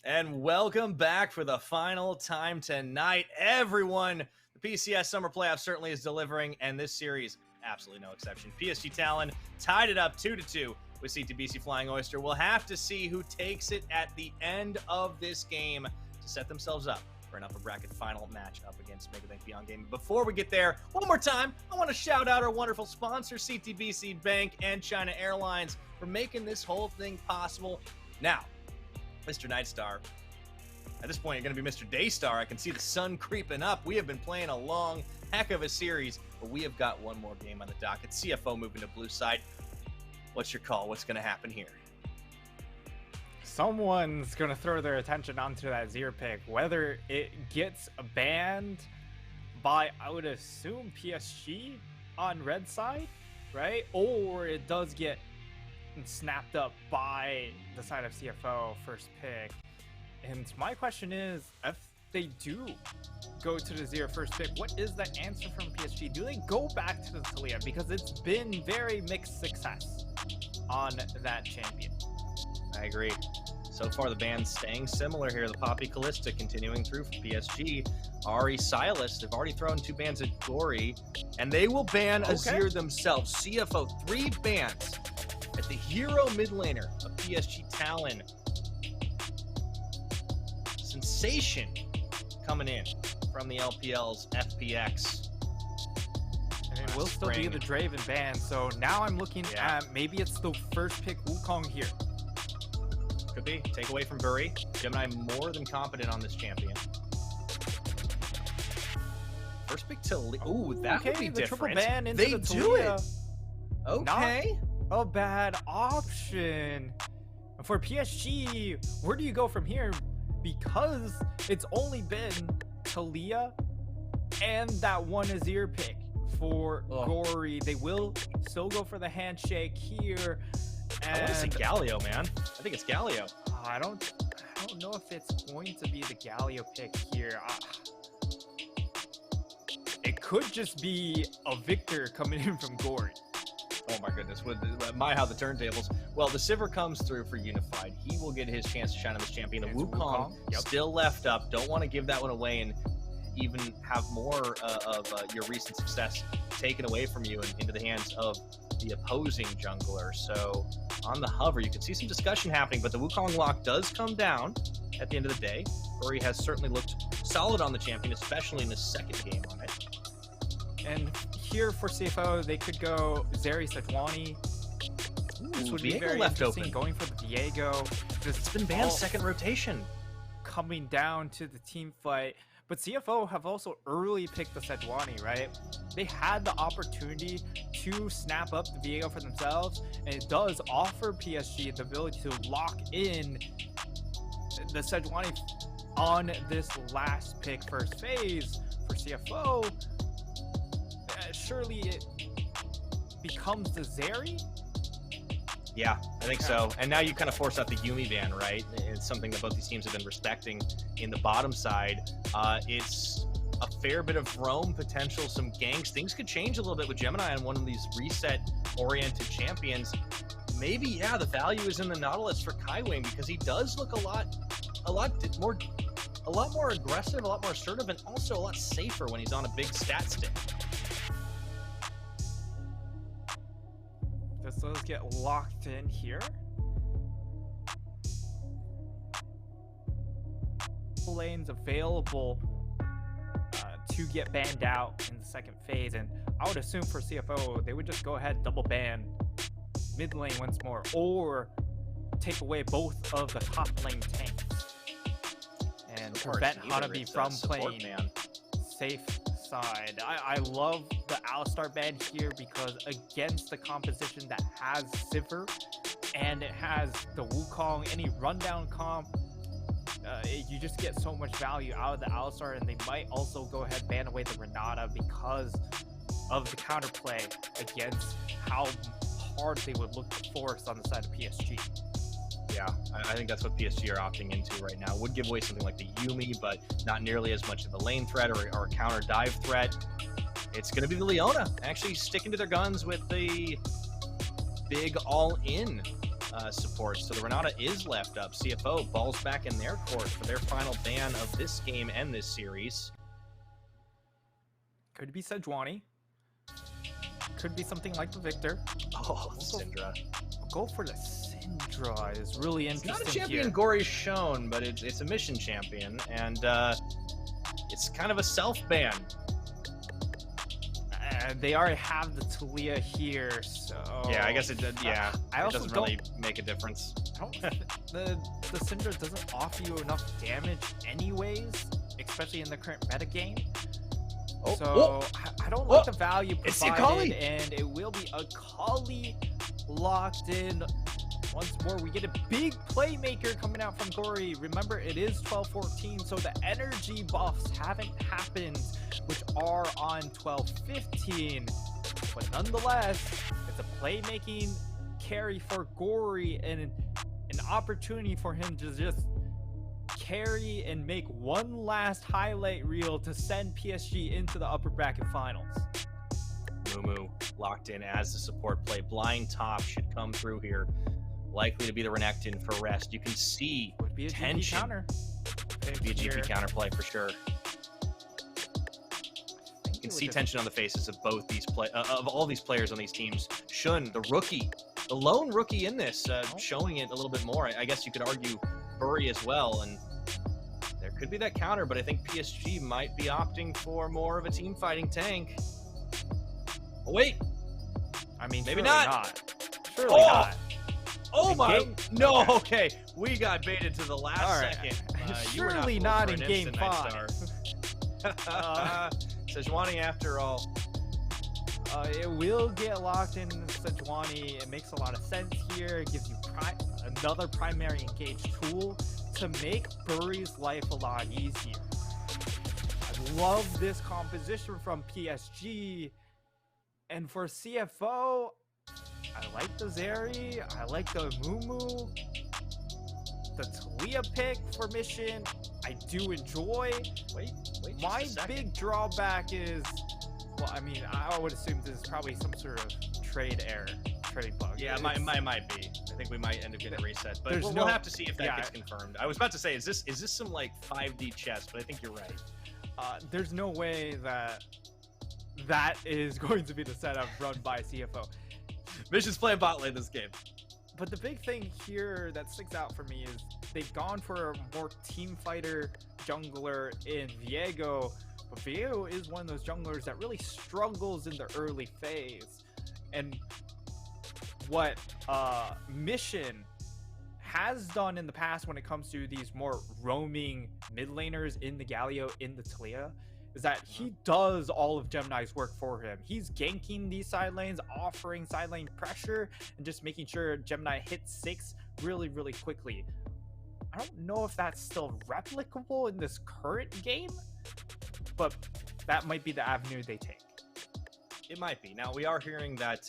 And welcome back for the final time tonight. Everyone, the PCS Summer Playoffs certainly is delivering, and this series, absolutely no exception. PSG Talon tied it up 2-2 with CTBC Flying Oyster. We'll have to see who takes it at the end of this game to set themselves up for an upper bracket final match up against Megabank Beyond Gaming. Before we get there, one more time, I want to shout out our wonderful sponsor, CTBC Bank and China Airlines, for making this whole thing possible. Now, Mr. Nightstar. At this point, you're going to be Mr. Daystar. I can see the sun creeping up. We have been playing a long heck of a series, but we have got one more game on the docket. CFO moving to blue side. What's your call? What's going to happen here? Someone's going to throw their attention onto that Zir pick. Whether it gets banned by, I would assume, PSG on red side, right? Or it does get snapped up by the side of CFO first pick. And my question is, if they do go to the Zir first pick, what is the answer from PSG? Do they go back to the Talia? Because it's been very mixed success on that champion. I agree. So far, the band's staying similar here. The Poppy Callista continuing through for PSG. Ari Silas, they've already thrown 2 bans at Gory, and they will ban Azir themselves. CFO, 3 bans at the hero mid laner of PSG Talon. Sensation coming in from the LPL's FPX. And it will still be the Draven ban, so now I'm looking at maybe it's the first pick Wukong here. Could be. Take away from Buri. Gemini more than competent on this champion. First pick to... Ooh, that would be the different. Triple ban into they the do Talia. it! Okay. Not a bad option. For PSG, where do you go from here? Because it's only been Talia and that one Azir pick for Gory. They will still go for the handshake here. And I want to say Galio, man. I think it's Galio. I don't know if it's going to be the Galio pick here. It could just be a Victor coming in from Gory. Oh my goodness, how the turntables. Well, the Sivir comes through for Unified. He will get his chance to shine on this champion. The Wukong still left up. Don't want to give that one away and even have more of your recent success taken away from you and into the hands of the opposing jungler. So on the hover, you can see some discussion happening, but the Wukong lock does come down at the end of the day. Rory has certainly looked solid on the champion, especially in the second game on it. And here for CFO, they could go Zeri Sejuani. This would be very interesting. Going for the Diego. It's been banned second rotation. Coming down to the team fight. But CFO have also early picked the Sejuani, right? They had the opportunity to snap up the Diego for themselves, and it does offer PSG the ability to lock in the Sejuani on this last pick first phase for CFO. Surely it becomes the Zeri? Yeah, I think so. And now you kind of force out the Yumi ban, right? It's something that both these teams have been respecting in the bottom side. It's a fair bit of roam potential, some ganks. Things could change a little bit with Gemini on one of these reset-oriented champions. Maybe, yeah, the value is in the Nautilus for Kaiwing because he does look a lot more aggressive, a lot more assertive, and also a lot safer when he's on a big stat stick. Let's get locked in here. Lanes available to get banned out in the second phase, and I would assume for CFO they would just go ahead double ban mid lane once more, or take away both of the top lane tanks and prevent Hanabi from playing safe side. I love the Alistar ban here because against the composition that has Sivir and it has the Wukong, any rundown comp, you just get so much value out of the Alistar, and they might also go ahead ban away the Renata because of the counterplay against how hard they would look to force on the side of PSG. Yeah, I think that's what PSG are opting into right now. Would give away something like the Yumi, but not nearly as much of a lane threat or a counter dive threat. It's going to be the Leona actually sticking to their guns with the big all-in support. So the Renata is left up. CFO balls back in their court for their final ban of this game and this series. Could be Sejuani. Could be something like the Victor. Oh, Syndra. Go for the Syndra is really interesting. It's not a champion here. Gory's shown, but it's a mission champion, and it's kind of a self-ban. They already have the Talia here, so yeah, I guess it did. Yeah, it doesn't really make a difference. The Syndra doesn't offer you enough damage anyways, especially in the current meta game. I don't like the value provided, and it will be a Kali locked in. Once more, we get a big playmaker coming out from Gory. Remember, it is 12-14, so the energy buffs haven't happened, which are on 12-15. But nonetheless, it's a playmaking carry for Gory and an opportunity for him to just carry and make one last highlight reel to send PSG into the upper bracket finals. Mumu locked in as the support play. Blind top should come through here. Likely to be the Renekton for rest. You can see would be a tension. GP counter. Would be a GP counter play for sure. You can see tension on the faces of both these of all these players on these teams. Shun, the rookie, the lone rookie in this, showing it a little bit more. I guess you could argue Bury as well, and there could be that counter, but I think PSG might be opting for more of a team fighting tank. Oh, wait. I mean, maybe not. Surely not. Oh my! No, okay. We got baited to the last second. Surely not in game 5. Sejuani, after all. It will get locked in Sejuani. It makes a lot of sense here. It gives you another primary engage tool to make Bury's life a lot easier. I love this composition from PSG. And for CFO, I like the Zeri, I like the Mumu, the Talia pick for mission, I do enjoy. Wait, my big drawback is, well, I mean, I would assume this is probably some sort of trade error, trade bug. Yeah, it might be. I think we might end up getting a reset, but we'll have to see if that gets confirmed. I was about to say, is this some like 5D chess, but I think you're right. There's no way that is going to be the setup run by CFO. Mission's playing bot lane this game. But the big thing here that sticks out for me is they've gone for a more team fighter jungler in Viego. But Viego is one of those junglers that really struggles in the early phase. And what Mission has done in the past when it comes to these more roaming mid laners in the Galio, in the Talia, is that he does all of Gemini's work for him. He's ganking these side lanes, offering side lane pressure, and just making sure Gemini hits 6 really, really quickly. I don't know if that's still replicable in this current game, but that might be the avenue they take. It might be. Now, we are hearing that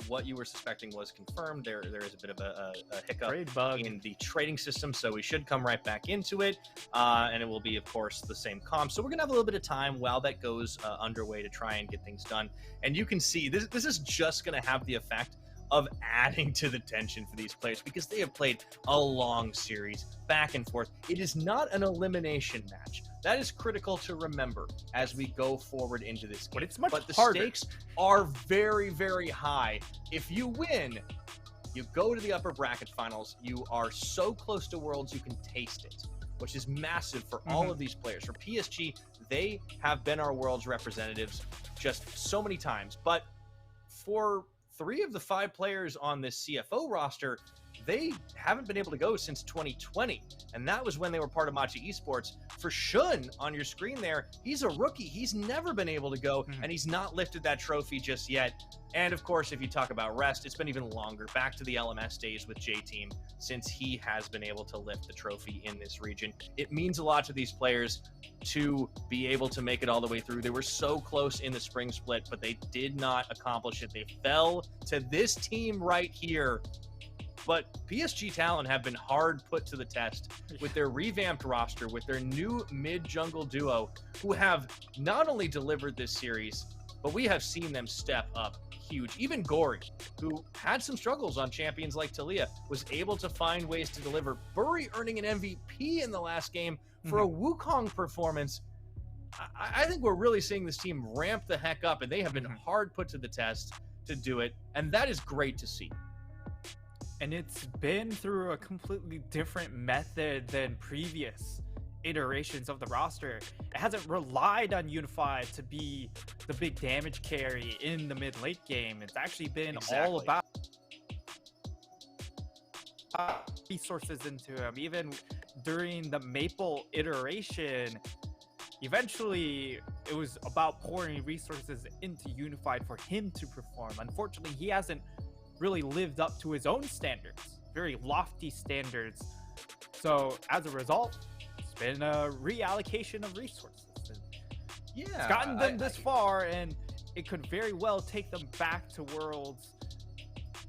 what you were suspecting was confirmed. There is a bit of a hiccup in the trading system, so we should come right back into it, and it will be, of course, the same comp. So we're going to have a little bit of time while that goes underway to try and get things done. And you can see this is just going to have the effect of adding to the tension for these players because they have played a long series back and forth. It is not an elimination match. That is critical to remember as we go forward into this game. But the harder. Stakes are very, very high. If you win, you go to the upper bracket finals. You are so close to Worlds, you can taste it, which is massive for all of these players. For PSG, they have been our Worlds representatives just so many times. But for 3 of the 5 players on this CFO roster, they haven't been able to go since 2020. And that was when they were part of Machi Esports. For Shun on your screen there, he's a rookie. He's never been able to go, and he's not lifted that trophy just yet. And of course, if you talk about rest, it's been even longer, back to the LMS days with J-Team, since he has been able to lift the trophy in this region. It means a lot to these players to be able to make it all the way through. They were so close in the spring split, but they did not accomplish it. They fell to this team right here. But PSG Talon have been hard put to the test with their revamped roster, with their new mid-jungle duo, who have not only delivered this series, but we have seen them step up huge. Even Gory, who had some struggles on champions like Talia, was able to find ways to deliver. Bury earning an MVP in the last game for a Wukong performance. I think we're really seeing this team ramp the heck up, and they have been hard put to the test to do it, and that is great to see. And it's been through a completely different method than previous iterations of the roster. It hasn't relied on Unified to be the big damage carry in the mid-late game. It's actually been all about resources into him. Even during the Maple iteration, eventually it was about pouring resources into Unified for him to perform. Unfortunately, he hasn't really lived up to his own standards, very lofty standards. So as a result, it's been a reallocation of resources. Yeah, it's gotten them this far, and it could very well take them back to Worlds.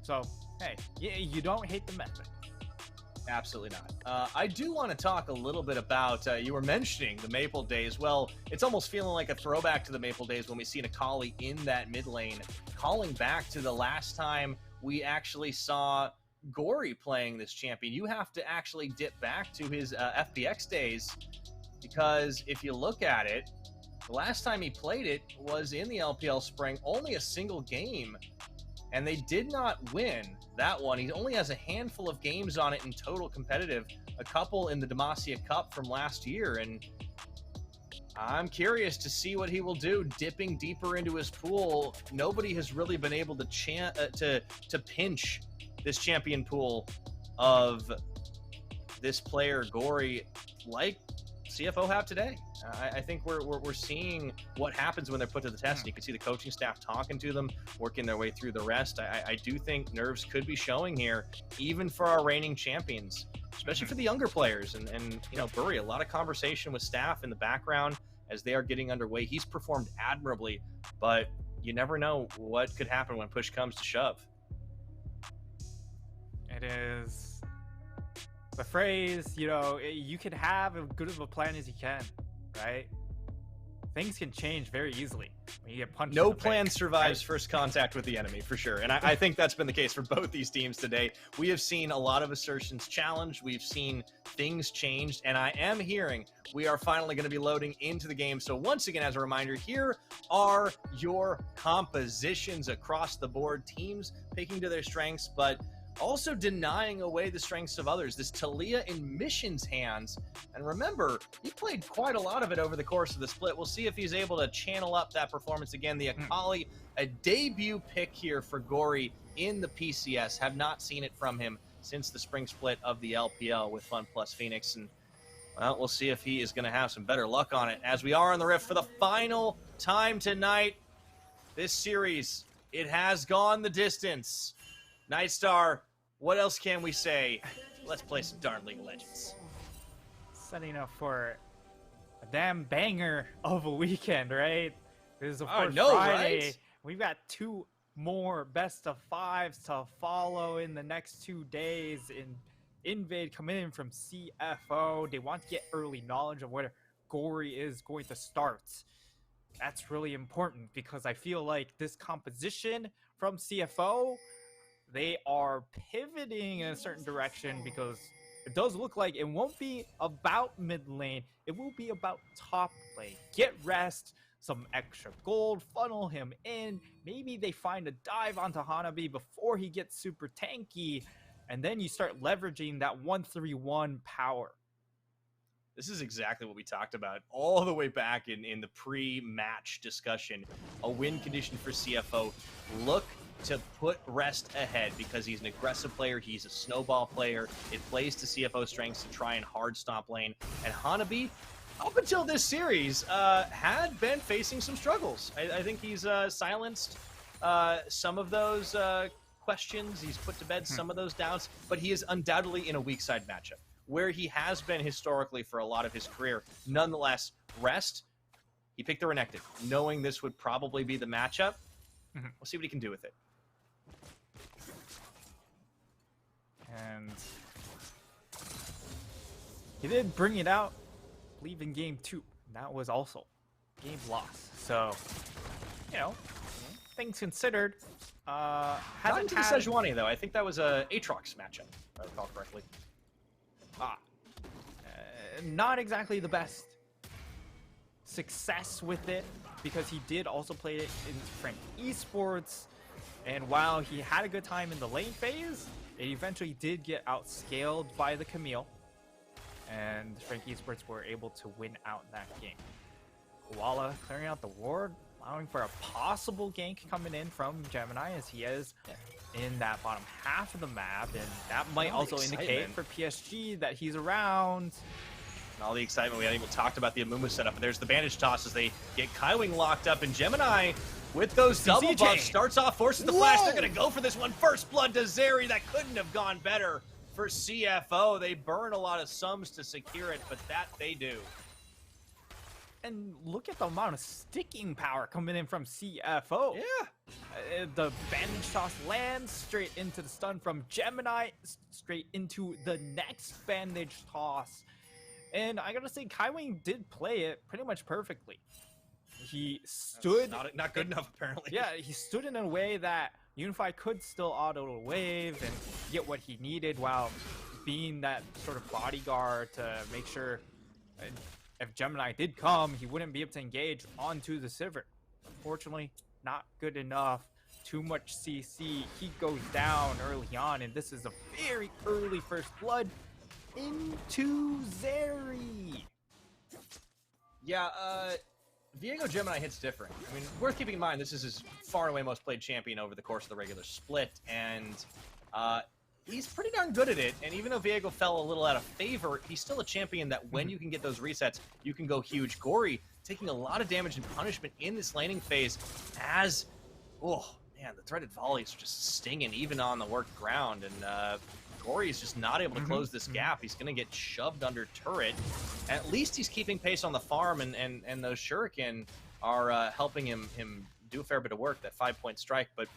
So hey, you don't hate the method. Absolutely not. I do want to talk a little bit about, you were mentioning the Maple days. Well, it's almost feeling like a throwback to the Maple days when we see Akali in that mid lane, calling back to the last time we actually saw Gory playing this champion. You have to actually dip back to his FPX days, because if you look at it, the last time he played it was in the LPL Spring, only a single game, and they did not win that one. He only has a handful of games on it in total competitive, a couple in the Demacia Cup from last year, and I'm curious to see what he will do dipping deeper into his pool. Nobody has really been able to pinch this champion pool of this player Gory like CFO have today. I think we're seeing what happens when they're put to the test. You can see the coaching staff talking to them, working their way through the rest. I do think nerves could be showing here, even for our reigning champions, especially for the younger players. And you know, Bury, a lot of conversation with staff in the background as they are getting underway. He's performed admirably, but you never know what could happen when push comes to shove. It is the phrase, you know, you can have as good of a plan as you can, right? Things can change very easily when you get punched. No plan survives first contact with the enemy, for sure. And I think that's been the case for both these teams today. We have seen a lot of assertions challenged. We've seen things changed. And I am hearing we are finally going to be loading into the game. So once again, as a reminder, here are your compositions across the board. Teams picking to their strengths, but also denying away the strengths of others. This Talia in Mission's hands. And remember, he played quite a lot of it over the course of the split. We'll see if he's able to channel up that performance again. The Akali, a debut pick here for Gory in the PCS. Have not seen it from him since the spring split of the LPL with Fun Plus Phoenix. And, well, we'll see if he is going to have some better luck on it as we are on the Rift for the final time tonight. This series, it has gone the distance. Nightstar, what else can we say? Let's play some darn League of Legends. Setting up for a damn banger of a weekend, right? This is, of course, Friday. Right? We've got 2 more best of 5s to follow in the next 2 days. Invade coming in from CFO. They want to get early knowledge of where Gory is going to start. That's really important because I feel like this composition from CFO, they are pivoting in a certain direction because it does look like it won't be about mid lane. It will be about top lane. Get rest, some extra gold, funnel him in. Maybe they find a dive onto Hanabi before he gets super tanky. And then you start leveraging that 1-3-1 power. This is exactly what we talked about all the way back in the pre-match discussion. A win condition for CFO. Look to put Rest ahead because he's an aggressive player. He's a snowball player. It plays to CFO strengths to try and hard stomp lane. And Hanabi, up until this series, had been facing some struggles. I think he's silenced some of those questions. He's put to bed some of those doubts, but he is undoubtedly in a weak side matchup where he has been historically for a lot of his career. Nonetheless, Rest, he picked the Renekton, knowing this would probably be the matchup. We'll see what he can do with it. And he did bring it out, I believe, in game 2. That was also game loss. So, you know, things considered. Not into the Sejuani, though. I think that was a Aatrox matchup, if I recall correctly. Not exactly the best success with it, because he did also play it in Frank Esports, and while he had a good time in the lane phase, it eventually did get outscaled by the Camille, and Frank Esports were able to win out that game. Koala clearing out the ward, allowing for a possible gank coming in from Gemini, as he is in that bottom half of the map, and that might also indicate for PSG that he's around. And all the excitement, we haven't even talked about the Amumu setup, but there's the bandage toss as they get Kaiwing locked up, and Gemini, with those double buffs, starts off, forces the flash. They're going to go for this one. First blood to Zeri. That couldn't have gone better for CFO. They burn a lot of sums to secure it, but that they do. And look at the amount of sticking power coming in from CFO. Yeah. The bandage toss lands straight into the stun from Gemini, straight into the next bandage toss. And I gotta say, Kaiwing did play it pretty much perfectly. He stood... Not good enough, apparently. Yeah, he stood in a way that Unified could still auto wave and get what he needed while being that sort of bodyguard to make sure if Gemini did come, he wouldn't be able to engage onto the Sivert. Unfortunately, not good enough. Too much CC. He goes down early on, and this is a very early first blood into Zeri. Yeah, Viego Gemini hits different. I mean, worth keeping in mind, this is his far and away most played champion over the course of the regular split, and he's pretty darn good at it. And even though Viego fell a little out of favor, he's still a champion that when you can get those resets, you can go huge. Gory taking a lot of damage and punishment in this laning phase as, oh man, the threaded volleys are just stinging even on the worked ground, and Gory is just not able to close this gap. He's going to get shoved under turret. At least he's keeping pace on the farm, and those Shuriken are helping him do a fair bit of work, that 5-point strike. But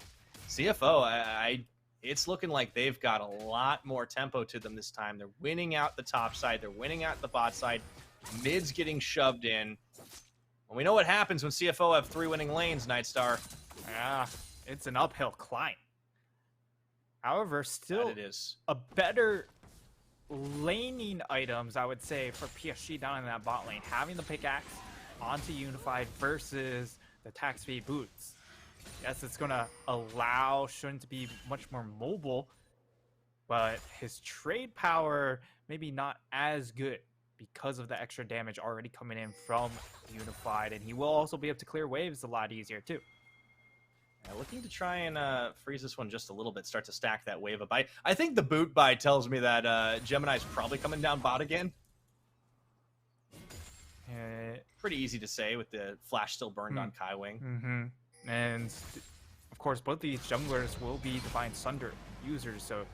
CFO, it's looking like they've got a lot more tempo to them this time. They're winning out the top side. They're winning out the bot side. Mid's getting shoved in. And we know what happens when CFO have 3 winning lanes, Nightstar. Yeah, it's an uphill climb. However, still it is a better laning items, I would say, for PSG down in that bot lane. Having the pickaxe onto Unified versus the attack speed boots. Yes, it's going to allow Shun to be much more mobile, but his trade power maybe not as good because of the extra damage already coming in from Unified, and he will also be able to clear waves a lot easier too. Looking to try and freeze this one just a little bit, start to stack that wave up. I think the boot buy tells me that Gemini's probably coming down bot again. Pretty easy to say with the flash still burned on Kaiwing. And of course, both these junglers will be Divine Sunder users, so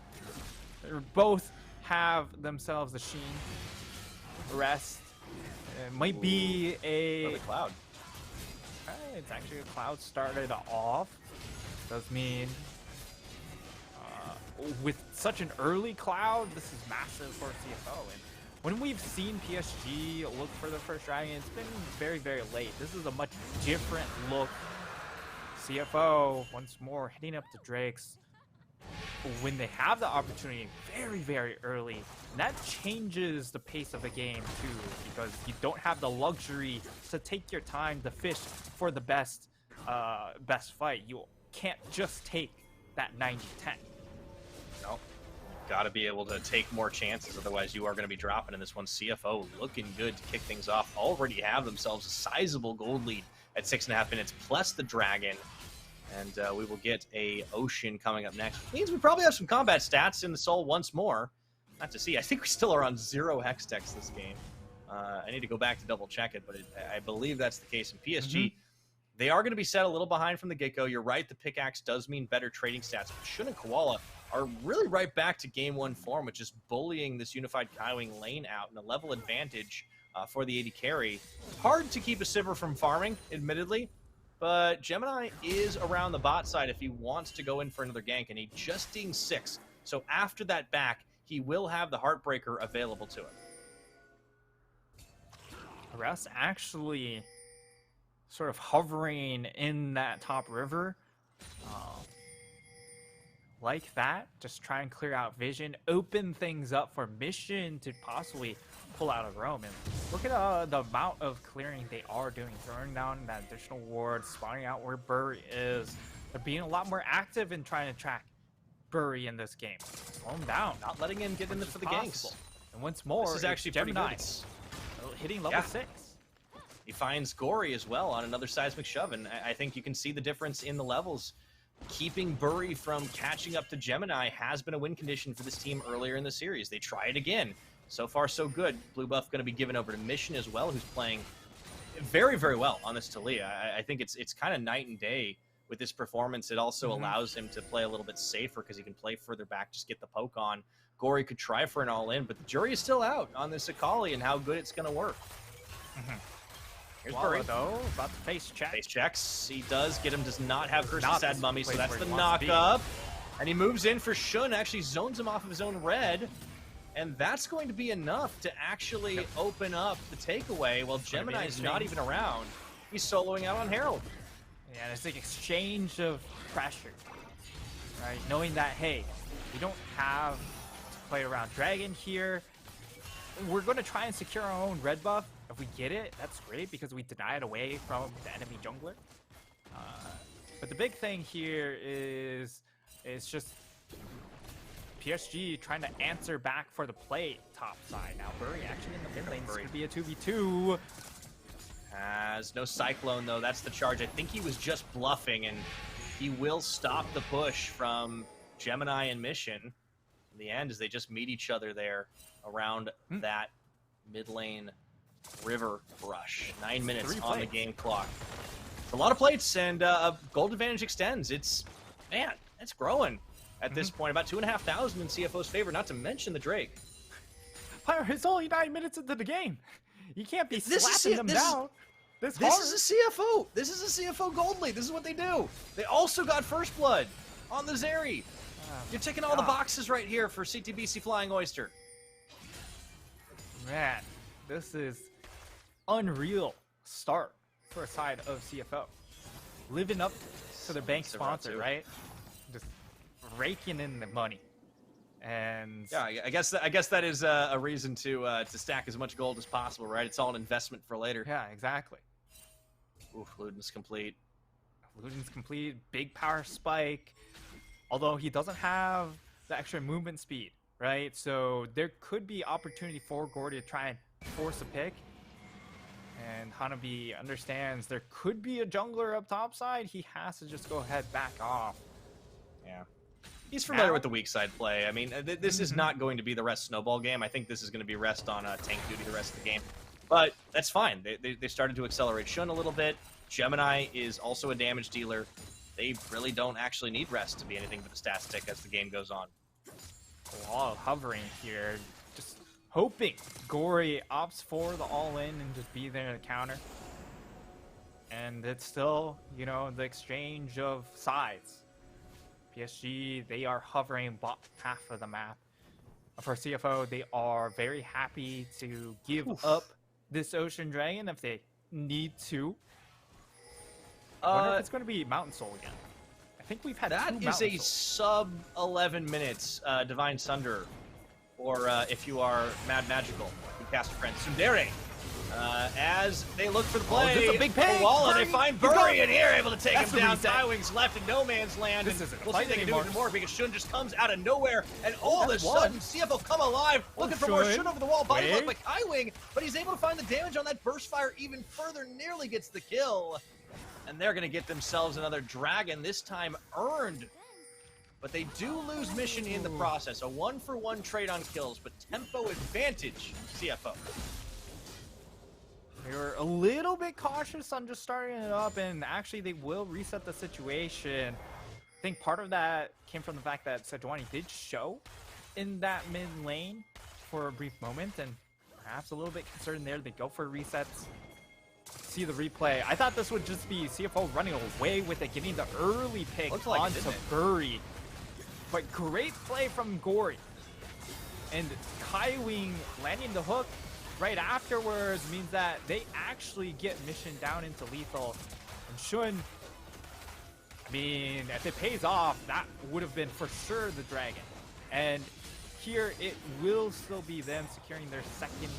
they both have themselves a Sheen. Rest. It might be a Cloud. It's actually a Cloud started off. Does mean with such an early Cloud, this is massive for CFO. And when we've seen PSG look for the first dragon, it's been very, very late. This is a much different look. CFO, once more, hitting up the Drakes when they have the opportunity very, very early. And that changes the pace of the game too, because you don't have the luxury to take your time to fish for the best fight. You can't just take that 90-10. No, gotta be able to take more chances, otherwise you are going to be dropping in this one. CFO looking good to kick things off. Already have themselves a sizable gold lead at 6.5 minutes, plus the dragon. And we will get a Ocean coming up next, which means we probably have some combat stats in the Soul once more. Not to see. I think we still are on 0 hex techs this game. I need to go back to double check it, but I believe that's the case in PSG. They are going to be set a little behind from the get-go. You're right, the pickaxe does mean better trading stats, but Shun and Koala are really right back to game 1 form, which is bullying this unified Kaiwing lane out and a level advantage for the AD carry. Hard to keep a Sivir from farming, admittedly, but Gemini is around the bot side if he wants to go in for another gank, and he just dinged 6. So after that back, he will have the Heartbreaker available to him. Russ actually sort of hovering in that top river. Like that, just try and clear out vision, open things up for Mission to possibly pull out a roam. And look at the amount of clearing they are doing, throwing down that additional ward, spotting out where Burry is. They're being a lot more active in trying to track Burry in this game. Slow him down, Not letting him get in for the ganks. And once more, this is actually Gemini pretty good. Hitting level 6. He finds Gory as well on another seismic shove, and I think you can see the difference in the levels. Keeping Burry from catching up to Gemini has been a win condition for this team earlier in the series. They try it again. So far, so good. Blue buff going to be given over to Mission as well, who's playing very, very well on this Talia. I think it's kind of night and day with this performance. It also allows him to play a little bit safer because he can play further back, just get the poke on. Gory could try for an all-in, but the jury is still out on this Akali and how good it's going to work. Here's Burry, though, about to face check. Face checks. He does get him, does not have Curse Not Sad Mummy, so place that's where the he wants to be. knock-up. And he moves in for Shun, actually zones him off of his own red. And that's going to be enough to actually open up the takeaway while Gemini is not even around. He's soloing out on Herald. Yeah, it's like exchange of pressure, right? Knowing that, hey, we don't have to play around Dragon here. We're going to try and secure our own red buff. If we get it, that's great because we deny it away from the enemy jungler. But the big thing here is just PSG trying to answer back for the play top side. Now Burry actually in the mid lane. This could be a 2v2. Has no Cyclone, though. That's the charge. I think he was just bluffing, and he will stop the push from Gemini and Mission. In the end, as they just meet each other there around that mid lane river brush. 9 minutes on the game clock. It's a lot of plates, and gold advantage extends. Man, it's growing at this point. About 2,500 in CFO's favor, not to mention the Drake. It's only 9 minutes into the game. You can't be slapping them down. This is a CFO. This is a CFO gold lead. This is what they do. They also got first blood on the Zeri. You're ticking all the boxes right here for CTBC Flying Oyster. Man, this is unreal start for a side of CFO. Living up to their bank sponsor, right? Just raking in the money. And yeah, I guess that is a reason to stack as much gold as possible, right? It's all an investment for later. Yeah, exactly. Oof, Luden's complete. Luden's complete. Big power spike. Although he doesn't have the extra movement speed, right? So there could be opportunity for Gordy to try and force a pick. And Hanabi understands there could be a jungler up top side. He has to just go ahead, back off. Yeah. He's familiar with the weak side play. I mean, this is not going to be the rest snowball game. I think this is going to be rest on tank duty the rest of the game. But that's fine. They started to accelerate Shun a little bit. Gemini is also a damage dealer. They really don't actually need rest to be anything but a stat stick as the game goes on. A lot of hovering here. Just hoping Gory opts for the all-in and just be there to counter. And it's still, you know, the exchange of sides. PSG, they are hovering bot half of the map. For CFO, they are very happy to give up this Ocean Dragon if they need to. I wonder if it's going to be Mountain Soul again. I think we've had that is a sub 11 minutes Divine Sunder, or if you are Mad Magical, you cast a friend Sundere. As they look for the play, this is a big ping. They find Burry in here, able to take him down. Kaiwing's left in no man's land. This isn't a we'll see if they can do it more because Shun just comes out of nowhere, and all of a sudden, CFO come alive, looking for more Shun over the wall. Body blocked by Kaiwing, but he's able to find the damage on that burst fire even further, nearly gets the kill. And they're going to get themselves another dragon, this time earned. But they do lose mission in the process. A 1-for-1 trade on kills, but tempo advantage, CFO. They were a little bit cautious on just starting it up, and actually they will reset the situation. I think part of that came from the fact that Sejuani did show in that mid lane for a brief moment, and perhaps a little bit concerned there. They go for resets. See the replay. I thought this would just be CFO running away with it, getting the early pick onto Bury. But great play from Gory. And Kaiwing landing the hook right afterwards means that they actually get mission down into lethal. And Shun, I mean, if it pays off, that would have been for sure the dragon. And here it will still be them securing their second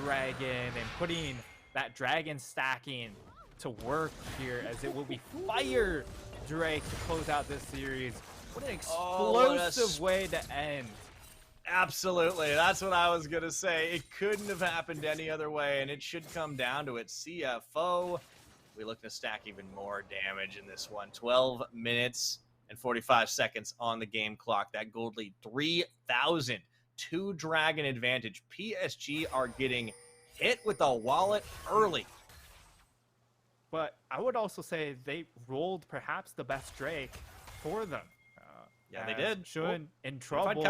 dragon and putting that dragon stacking to work here, as it will be Fire Drake to close out this series. What an explosive way to end. Absolutely. That's what I was going to say. It couldn't have happened any other way, and it should come down to it. CFO, we look to stack even more damage in this one. 12 minutes and 45 seconds on the game clock. That gold lead, 3,000. 2 dragon advantage. PSG are getting hit with the wallet early. But I would also say they rolled perhaps the best Drake for them. Yeah, they did. Shun in trouble.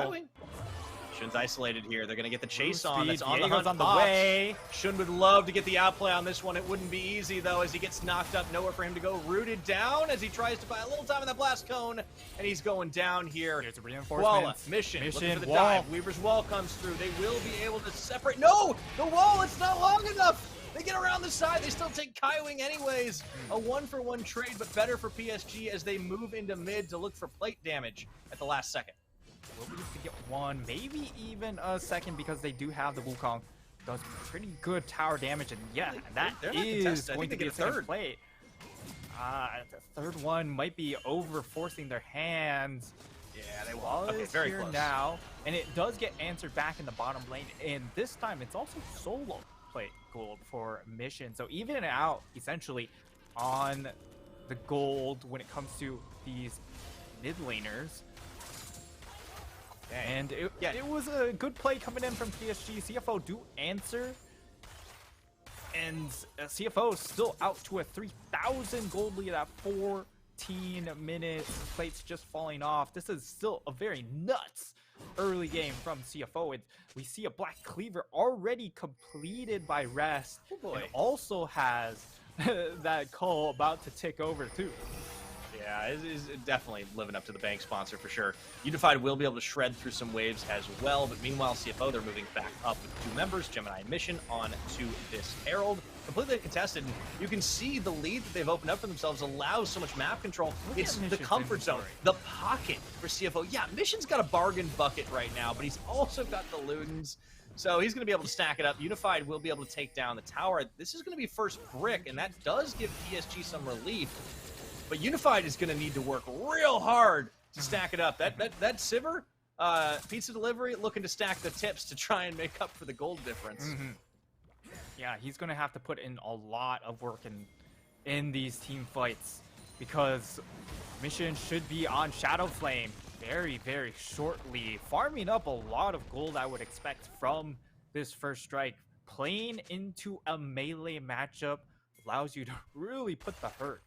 Shun's isolated here. They're going to get the chase on. That's on Diego's the hunt. on the way. Shun would love to get the outplay on this one. It wouldn't be easy, though, as he gets knocked up. Nowhere for him to go. Rooted down as he tries to buy a little time in that blast cone. And he's going down here. Here's a reinforcement. Mission looking for the dive. Weaver's wall comes through. They will be able to separate. No! The wall, it's not long enough! They get around the side. They still take Kaiwing anyways. A 1-for-1 trade, but better for PSG as they move into mid to look for plate damage at the last second. Will be able to get one, maybe even a second, because they do have the Wukong. Does pretty good tower damage, and yeah, that is going to be a third plate. The third one might be over forcing their hands. Yeah, they will. Okay, very here close now, and it does get answered back in the bottom lane, and this time it's also solo plate gold for mission. So even it out essentially on the gold when it comes to these mid laners. And it was a good play coming in from PSG. CFO do answer, and CFO is still out to a 3,000 gold lead at 14 minutes. Plates just falling off. This is still a very nuts early game from CFO. We see a Black Cleaver already completed by Rest. Oh boy. And also has that call about to tick over too. Yeah, it is definitely living up to the bank sponsor for sure. Unified will be able to shred through some waves as well, but meanwhile, CFO, they're moving back up with 2 members, Gemini and Mission, on to this Herald. Completely contested, and you can see the lead that they've opened up for themselves allows so much map control. It's the comfort zone, the pocket for CFO. Yeah, Mission's got a bargain bucket right now, but he's also got the Ludens, so he's going to be able to stack it up. Unified will be able to take down the tower. This is going to be first brick, and that does give PSG some relief. But Unified is going to need to work real hard to stack it up. That Sivir, pizza delivery, looking to stack the tips to try and make up for the gold difference. Yeah, he's going to have to put in a lot of work in these team fights, because Mission should be on Shadow Flame very, very shortly, farming up a lot of gold I would expect from this first strike. Playing into a melee matchup allows you to really put the hurt.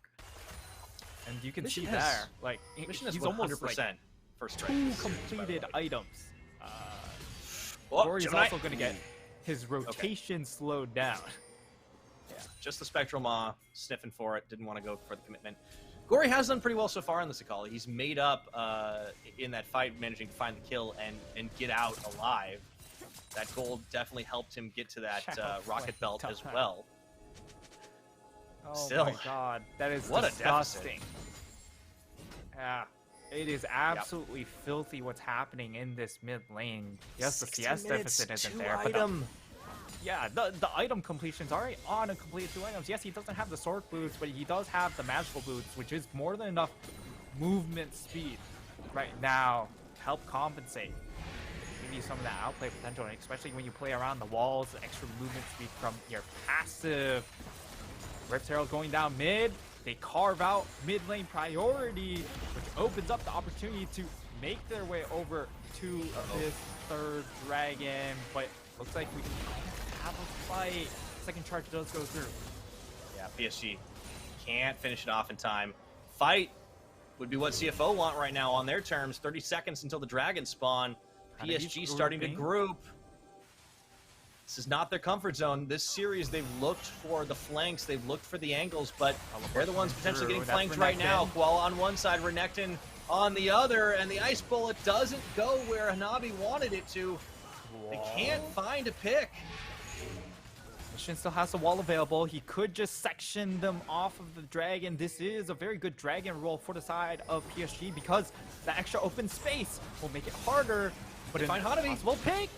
And you can see there, like, he's almost like first 2 completed items. Gory's also going to get his rotation slowed down. Yeah, just the Spectral Maw, sniffing for it, didn't want to go for the commitment. Gory has done pretty well so far in this Akali. He's made up in that fight, managing to find the kill and get out alive. That gold definitely helped him get to that rocket belt as well. Oh Still, my god, that is what disgusting. Yeah, it is absolutely filthy what's happening in this mid lane. Yes, the CS deficit isn't there, but the item completion's already on a completed 2 items. Yes, he doesn't have the sword boots, but he does have the magical boots, which is more than enough movement speed right now to help compensate. Give you some of that outplay potential, and especially when you play around the walls, the extra movement speed from your passive. Rift Herald going down mid. they carve out mid lane priority, which opens up the opportunity to make their way over to this third dragon. But looks like we have a fight. Second charge does go through. Yeah, PSG can't finish it off in time. Fight would be what CFO want right now on their terms. 30 seconds until the dragon spawn. PSG starting to group. This is not their comfort zone. This series, they've looked for the flanks, they've looked for the angles, but they're the ones potentially getting flanked right now. While on one side, Renekton on the other, and the Ice Bullet doesn't go where Hanabi wanted it to. They can't find a pick. Mission still has the wall available. He could just section them off of the dragon. This is a very good dragon roll for the side of PSG because the extra open space will make it harder. But find Hanabi. Possible pick.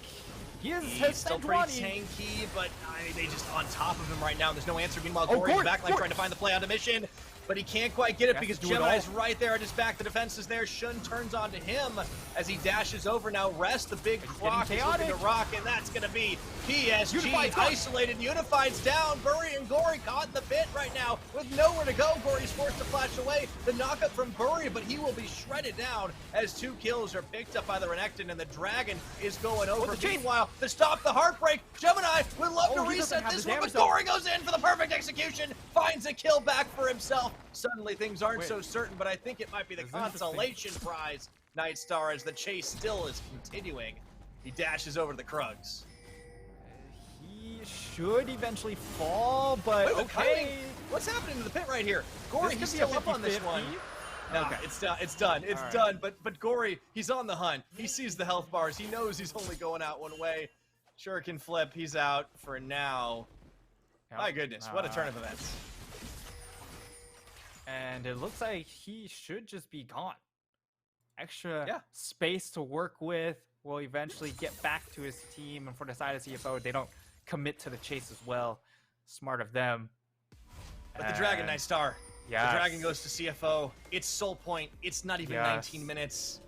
He's still pretty tanky, but they just on top of him right now. There's no answer. Meanwhile, Gory in the backline trying to find the play on the mission, but he can't quite get it because Gemini's right there at his back. The defense is there. Shun turns onto him as he dashes over. Now Rest, the big croc, is looking to rock, and that's going to be PSG isolated. Unified's down. Bury and Gory caught in the pit right now with nowhere to go. Gory's forced to flash away. The knockup from Bury, but he will be shredded down as 2 kills are picked up by the Renekton, and the Dragon is going over. Meanwhile, to stop the heartbreak, Gemini would love to reset this one, but Gory goes in for the perfect execution, finds a kill back for himself. Suddenly things aren't so certain, but I think it might be the consolation prize. Nightstar, as the chase still is continuing. He dashes over to the Krugs. He should eventually fall, but okay. What's happening to the pit right here? Gory, he's still up on this one. Okay, it's done. It's done. It's done. But Gory, he's on the hunt. He sees the health bars. He knows he's only going out one way. Shuriken flip. He's out for now. My goodness, what a turn of events. And it looks like he should just be gone. Extra space to work with. Will eventually get back to his team. And for the side of CFO, they don't commit to the chase as well. Smart of them. But the Dragon, Nightstar. Yeah. The Dragon goes to CFO. It's Soul Point. It's not even 19 minutes.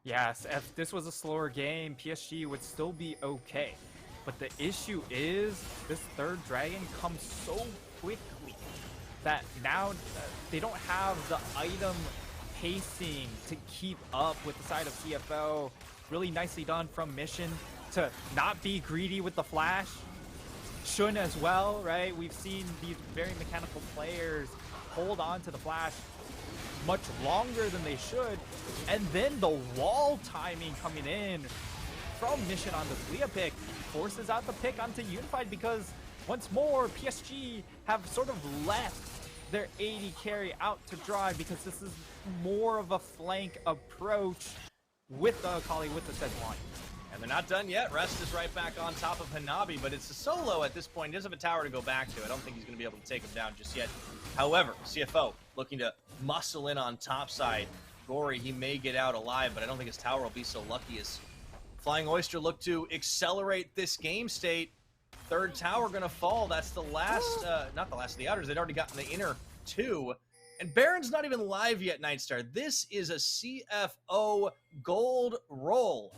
Yes, if this was a slower game, PSG would still be okay. But the issue is this third dragon comes so quickly that now they don't have the item pacing to keep up with the side of CFO. Really nicely done from Mission to not be greedy with the flash. Shun as well, right? We've seen these very mechanical players hold on to the flash much longer than they should. And then the wall timing coming in from Mission on the Leah pick forces out the pick onto Unified because once more PSG have sort of left their AD carry out to dry because this is more of a flank approach with the Akali, with the Sedge line. And they're not done yet. Rest is right back on top of Hanabi, but it's a solo at this point. He doesn't have a tower to go back to. I don't think he's going to be able to take him down just yet. However, CFO looking to muscle in on top side. Gory, he may get out alive, but I don't think his tower will be so lucky as Flying Oyster look to accelerate this game state. Third tower going to fall. That's the last, not the last of the outers. They'd already gotten the inner 2. And Baron's not even live yet, Nightstar. This is a CFO gold roll.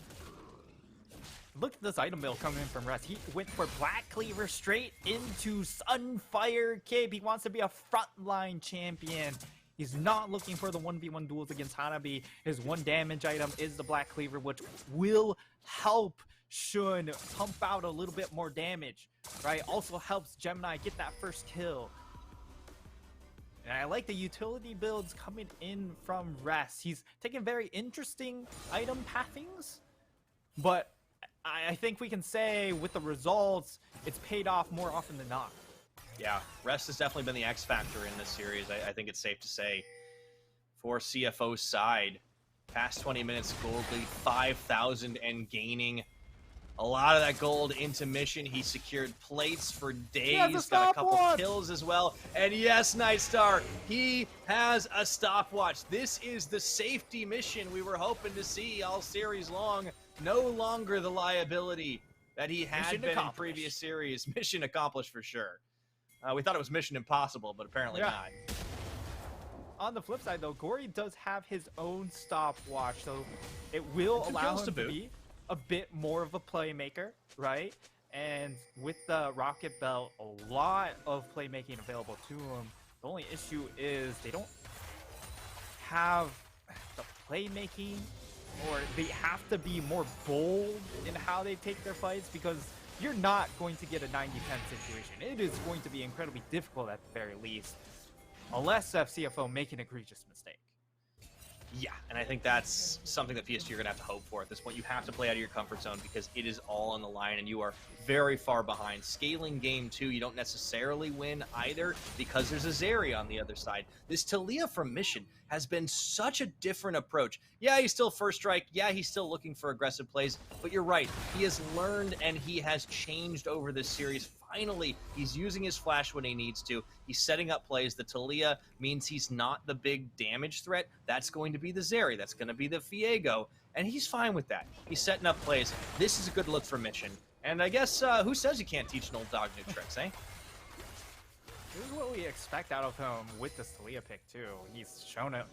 Look at this item build coming in from Rest. He went for Black Cleaver straight into Sunfire Cape. He wants to be a frontline champion. He's not looking for the 1v1 duels against Hanabi. His 1 damage item is the Black Cleaver, which will help Shun pump out a little bit more damage, right? Also helps Gemini get that first kill. And I like the utility builds coming in from Rest. He's taking very interesting item pathings, but I think we can say with the results, it's paid off more often than not. Yeah, Rest has definitely been the X factor in this series. I think it's safe to say for CFO's side, past 20 minutes gold lead, 5,000 and gaining. A lot of that gold into Mission. He secured plates for days, got a couple kills as well. And yes, Nightstar, he has a stopwatch. This is the safety mission we were hoping to see all series long. No longer the liability that he had been in previous series. Mission accomplished for sure. We thought it was Mission Impossible, but apparently not. On the flip side, though, Gory does have his own stopwatch, so it will allow him to be a bit more of a playmaker, right? And with the Rocket Belt, a lot of playmaking available to him. The only issue is they don't have the playmaking, or they have to be more bold in how they take their fights, because you're not going to get a 90-10 situation. It is going to be incredibly difficult at the very least, unless CFO make an egregious mistake. Yeah, and I think that's something that PSG are going to have to hope for at this point. You have to play out of your comfort zone because it is all on the line, and you are very far behind. Scaling game 2, you don't necessarily win either because there's a Zeri on the other side. This Talia from Mission has been such a different approach. Yeah, he's still first strike. Yeah, he's still looking for aggressive plays, but you're right. He has learned and he has changed over this series. Finally, he's using his flash when he needs to. He's setting up plays. The Talia means he's not the big damage threat. That's going to be the Zeri. That's going to be the Fiego. And he's fine with that. He's setting up plays. This is a good look for Mission. And I guess, who says you can't teach an old dog new tricks, eh? This is what we expect out of him with this Talia pick, too. He's shown it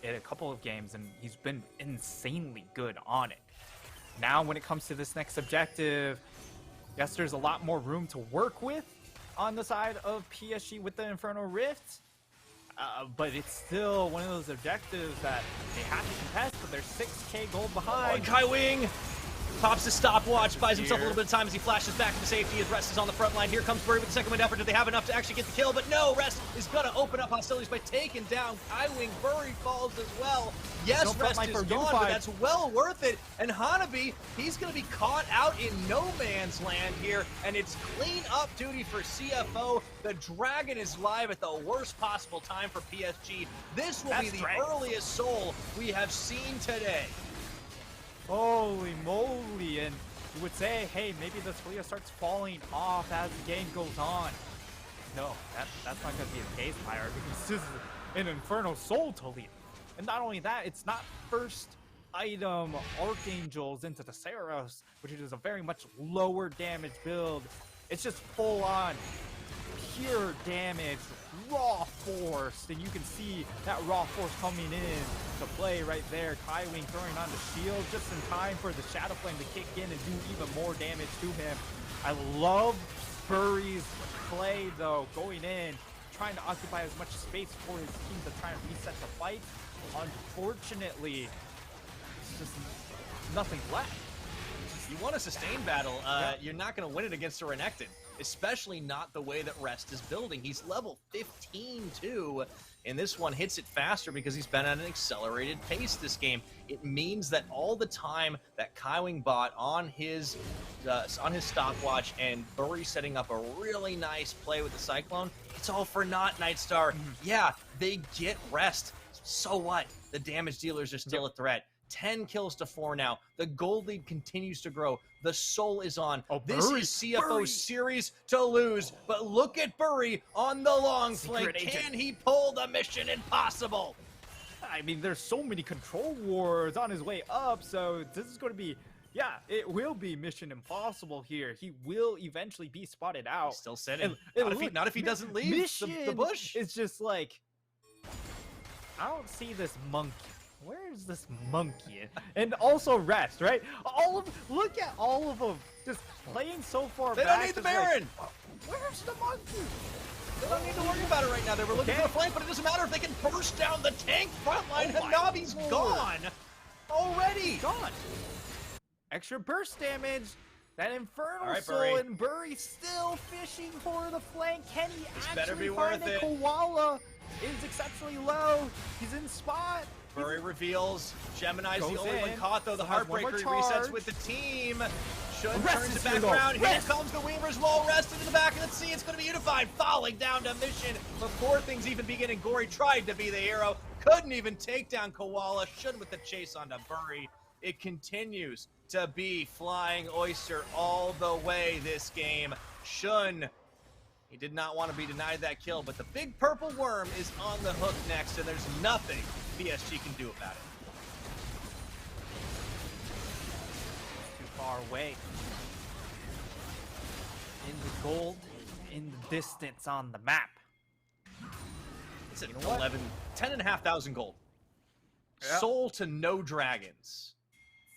in a couple of games, and he's been insanely good on it. Now, when it comes to this next objective, yes, there's a lot more room to work with on the side of PSG with the Inferno Rift, but it's still one of those objectives that they have to contest, but they're 6k gold behind. Kai Wing pops his stopwatch, buys himself a little bit of time as he flashes back into safety. His Rest is on the front line. Here comes Burry with the second wind effort. Do they have enough to actually get the kill? But no, Rest is going to open up hostilities by taking down Kai Wing. Burry falls as well. Yes, Rest is gone, but that's well worth it. And Hanabi, he's going to be caught out in no man's land here, and it's clean up duty for CFO. The Dragon is live at the worst possible time for PSG. This will be the earliest soul we have seen today. Holy moly, and you would say, hey, maybe the Talia starts falling off as the game goes on. No, that's not going to be the case, Pyre, because this is an Inferno Soul Talia. And not only that, it's not first item Archangels into the Saros, which is a very much lower damage build. It's just full on pure damage, raw force, and you can see that raw force coming in to play right there. Kai Wing throwing on the shield just in time for the Shadow Flame to kick in and do even more damage to him. I love Burry's play though, going in, trying to occupy as much space for his team to try and reset the fight. Unfortunately, it's just nothing left. You want a sustained battle, you're not going to win it against a Renekton, especially not the way that Rest is building. He's level 15 too, and this one hits it faster because he's been at an accelerated pace this game. It means that all the time that Kai Wing bought on his stopwatch and Burry setting up a really nice play with the Cyclone, it's all for naught, Nightstar. Yeah, they get Rest. So what? The damage dealers are still a threat. 10 kills to 4 now. The gold lead continues to grow. The soul is on. This is CFO's series to lose. But look at Burry on the long flank. Can he pull the Mission Impossible? I mean, there's so many control wards on his way up, so this is going to be, yeah, it will be Mission Impossible here. He will eventually be spotted out. He's still sitting. Not if he doesn't leave the bush. It's just like, I don't see this monkey. Where's this monkey? And also Rest, right? Look at all of them just playing so far back. They don't need the Baron. Like, where's the monkey? They don't need to worry about it right now. They were looking for a flank, but it doesn't matter if they can burst down the tank front line. Hanabi's gone already. Gone. Extra burst damage. That Infernal Soul and Burry still fishing for the flank. Can he actually find it? Koala is exceptionally low. He's in spot. Burry reveals. Gemini's the only one caught, though. The Heartbreaker resets with the team. Shun turns it back around. Here comes the Weaver's Wall. Rest into the back of the sea. It's going to be unified. Falling down to Mission before things even begin. Gory tried to be the hero. Couldn't even take down Koala. Shun with the chase onto Burry. It continues to be Flying Oyster all the way this game. Shun, he did not want to be denied that kill, but the big purple worm is on the hook next, and there's nothing PSG can do about it. Too far away. In the gold, in the distance on the map. It's at 10,500 gold. Yeah. Soul to no dragons.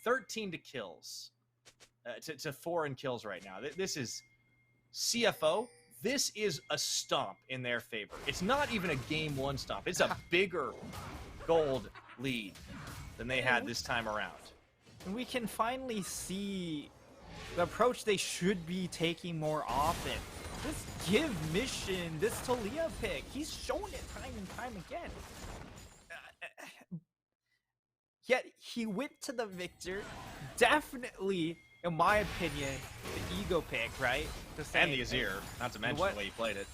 13 to kills. To 4 in kills right now. This is CFO this is a stomp in their favor. It's not even a game one stomp. It's a bigger gold lead than they had this time around. And we can finally see the approach they should be taking more often. This give mission, this Talia pick, he's shown it time and time again. Yet he went to the Victor. Definitely, in my opinion, the ego pick, right? And the Azir, not to mention the way he played it.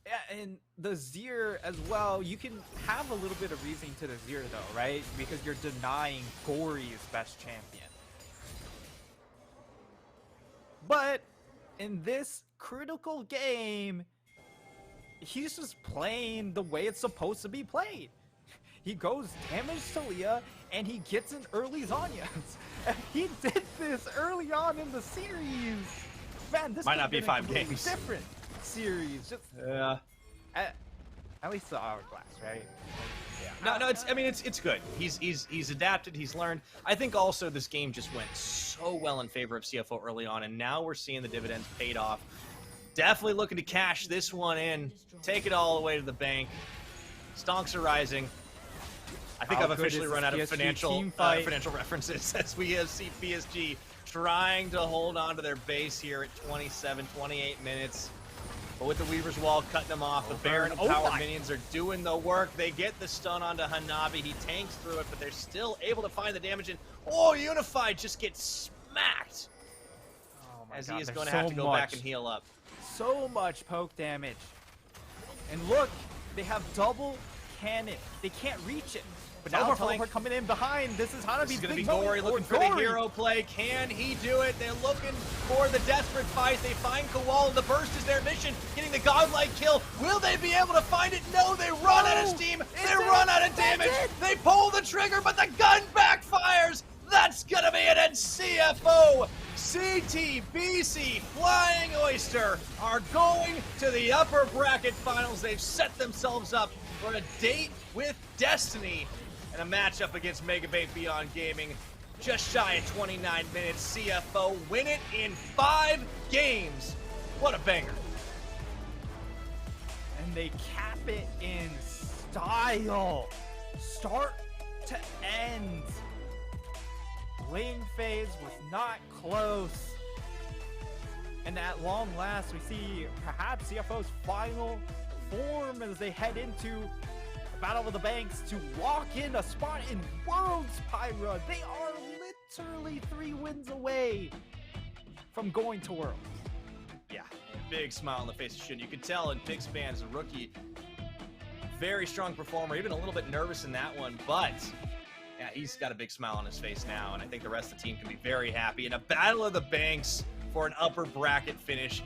Yeah, and the Azir as well. You can have a little bit of reasoning to the Azir though, right? Because you're denying Gory's best champion. But in this critical game, he's just playing the way it's supposed to be played. He goes damage Talia, and he gets an early Zhonya's. He did this early on in the series. Man, this might not be 5 games. Different series. Just, yeah. At least the hourglass, right? Yeah. No, it's good. He's adapted. He's learned. I think also this game just went so well in favor of CFO early on, and now we're seeing the dividends paid off. Definitely looking to cash this one in, take it all the way to the bank. Stonks are rising. I think I've officially run out of financial references as we see PSG trying to hold on to their base here at 27, 28 minutes. But with the Weaver's Wall cutting them off, the Baron and Power minions are doing the work. They get the stun onto Hanabi. He tanks through it, but they're still able to find the damage. And oh, Unified just gets smacked. Oh my as God, he is going to have to go back and heal up. So much poke damage. And look, they have double cannon. They can't reach it. But now Teleport coming in behind. This is Hanabi's This is going to be big Gory moment. looking for the hero play. Can he do it? They're looking for the desperate fight. They find Kowal, and the burst is their mission. Getting the godlike kill. Will they be able to find it? No, they run out of steam. They run out of damage. They pull the trigger, but the gun backfires. That's going to be it. And CFO, CT, BC, Flying Oyster are going to the upper bracket finals. They've set themselves up for a date with destiny. And a matchup against Megabait Beyond Gaming. Just shy of 29 minutes. CFO win it in 5 games. What a banger. And they cap it in style. Start to end. Lane phase was not close. And at long last, we see perhaps CFO's final form as they head into Battle of the Banks to lock in a spot in Worlds Pyra. They are literally 3 wins away from going to Worlds. Yeah, big smile on the face of Shin. You could tell in Pixspan as a rookie, very strong performer, even a little bit nervous in that one, but yeah, he's got a big smile on his face now, and I think the rest of the team can be very happy. In a Battle of the Banks for an upper bracket finish,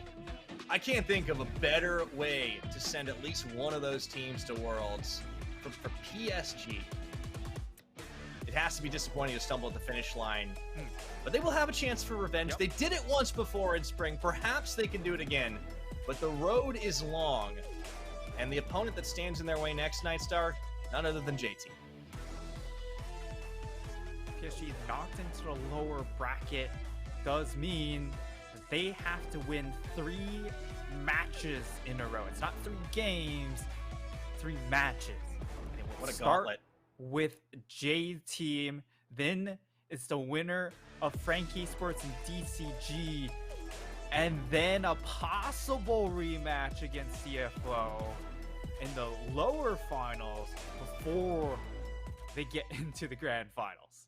I can't think of a better way to send at least one of those teams to Worlds. For PSG, it has to be disappointing to stumble at the finish line, but they will have a chance for revenge. Yep. They did it once before in spring. Perhaps they can do it again, but the road is long, and the opponent that stands in their way next, Nightstar, none other than JT. PSG knocked into the lower bracket does mean that they have to win 3 matches in a row. It's not 3 games, 3 matches. What a start gauntlet. With J Team, then it's the winner of Frankie Sports and DCG, and then a possible rematch against CFO in the lower finals before they get into the grand finals.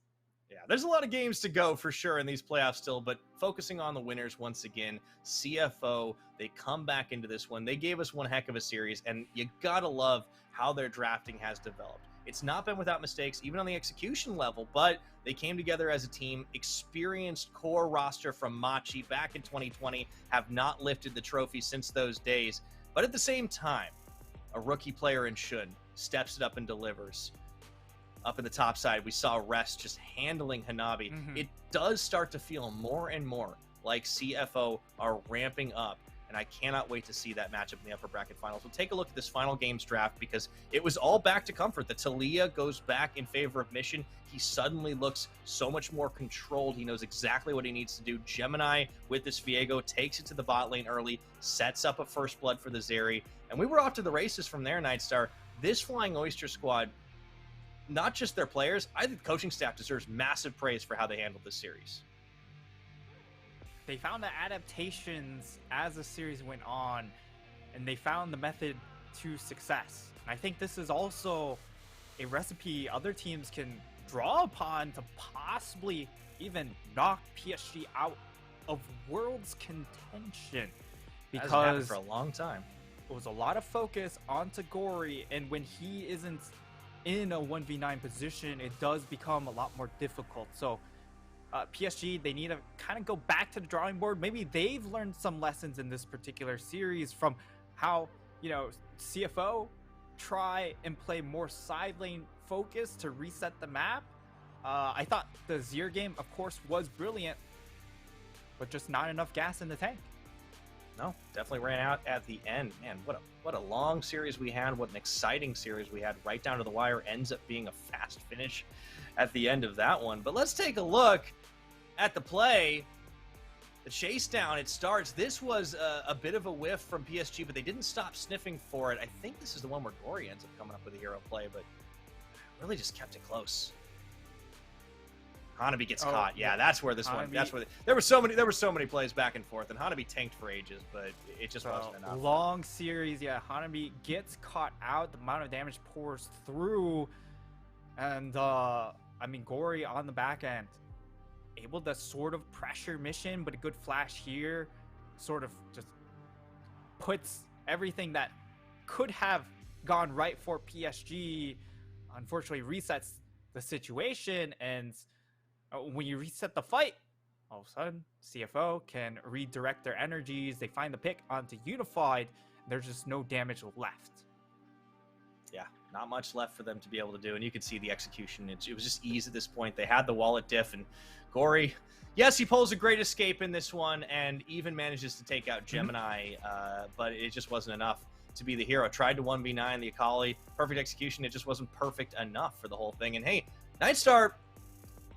Yeah, there's a lot of games to go for sure in these playoffs still, but focusing on the winners once again, CFO, they come back into this one. They gave us one heck of a series, and you gotta love how their drafting has developed. It's not been without mistakes, even on the execution level, but they came together as a team. Experienced core roster from Machi back in 2020 have not lifted the trophy since those days, but at the same time, a rookie player in Shun steps it up and delivers. Up in the top side, we saw Rest just handling Hanabi. It does start to feel more and more like CFO are ramping up. and I cannot wait to see that matchup in the upper bracket finals. We'll take a look at this final games draft because it was all back to comfort. The Talia goes back in favor of Mission. He suddenly looks so much more controlled. He knows exactly what he needs to do. Gemini with this Viego takes it to the bot lane early, sets up a first blood for the Zeri, and we were off to the races from there, Nightstar. This Flying Oyster squad, not just their players, I think the coaching staff deserves massive praise for how they handled this series. They found the adaptations as the series went on, and they found the method to success. And I think this is also a recipe other teams can draw upon to possibly even knock PSG out of Worlds contention. Because hasn't happened for a long time. It was a lot of focus onto Gory, and when he isn't in a 1v9 position, it does become a lot more difficult. So PSG, they need to kind of go back to the drawing board. Maybe they've learned some lessons in this particular series from how, CFO try and play more side lane focus to reset the map. I thought the Zier game, of course, was brilliant, but just not enough gas in the tank. No, definitely ran out at the end. Man, what a long series we had. What an exciting series we had. Right down to the wire. Ends up being a fast finish at the end of that one. But let's take a look at the play. The chase down, it starts. This was a bit of a whiff from PSG, but they didn't stop sniffing for it. I think this is the one where Gory ends up coming up with a hero play, but really just kept it close. Hanabi gets caught. Yeah, that's where this one. That's where there were so many plays back and forth, and Hanabi tanked for ages, but it just wasn't enough. Long series, yeah. Hanabi gets caught out. The amount of damage pours through, and Gory on the back end, able to sort of pressure Mission, but a good flash here, sort of just puts everything that could have gone right for PSG. Unfortunately, resets the situation, and when you reset the fight, all of a sudden, CFO can redirect their energies. They find the pick onto Unified. There's just no damage left. Yeah, not much left for them to be able to do. And you could see the execution. It was just ease at this point. They had the wallet diff, and Gory, yes, he pulls a great escape in this one and even manages to take out Gemini, but it just wasn't enough to be the hero. Tried to 1v9 the Akali. Perfect execution. It just wasn't perfect enough for the whole thing. And hey, Nightstar,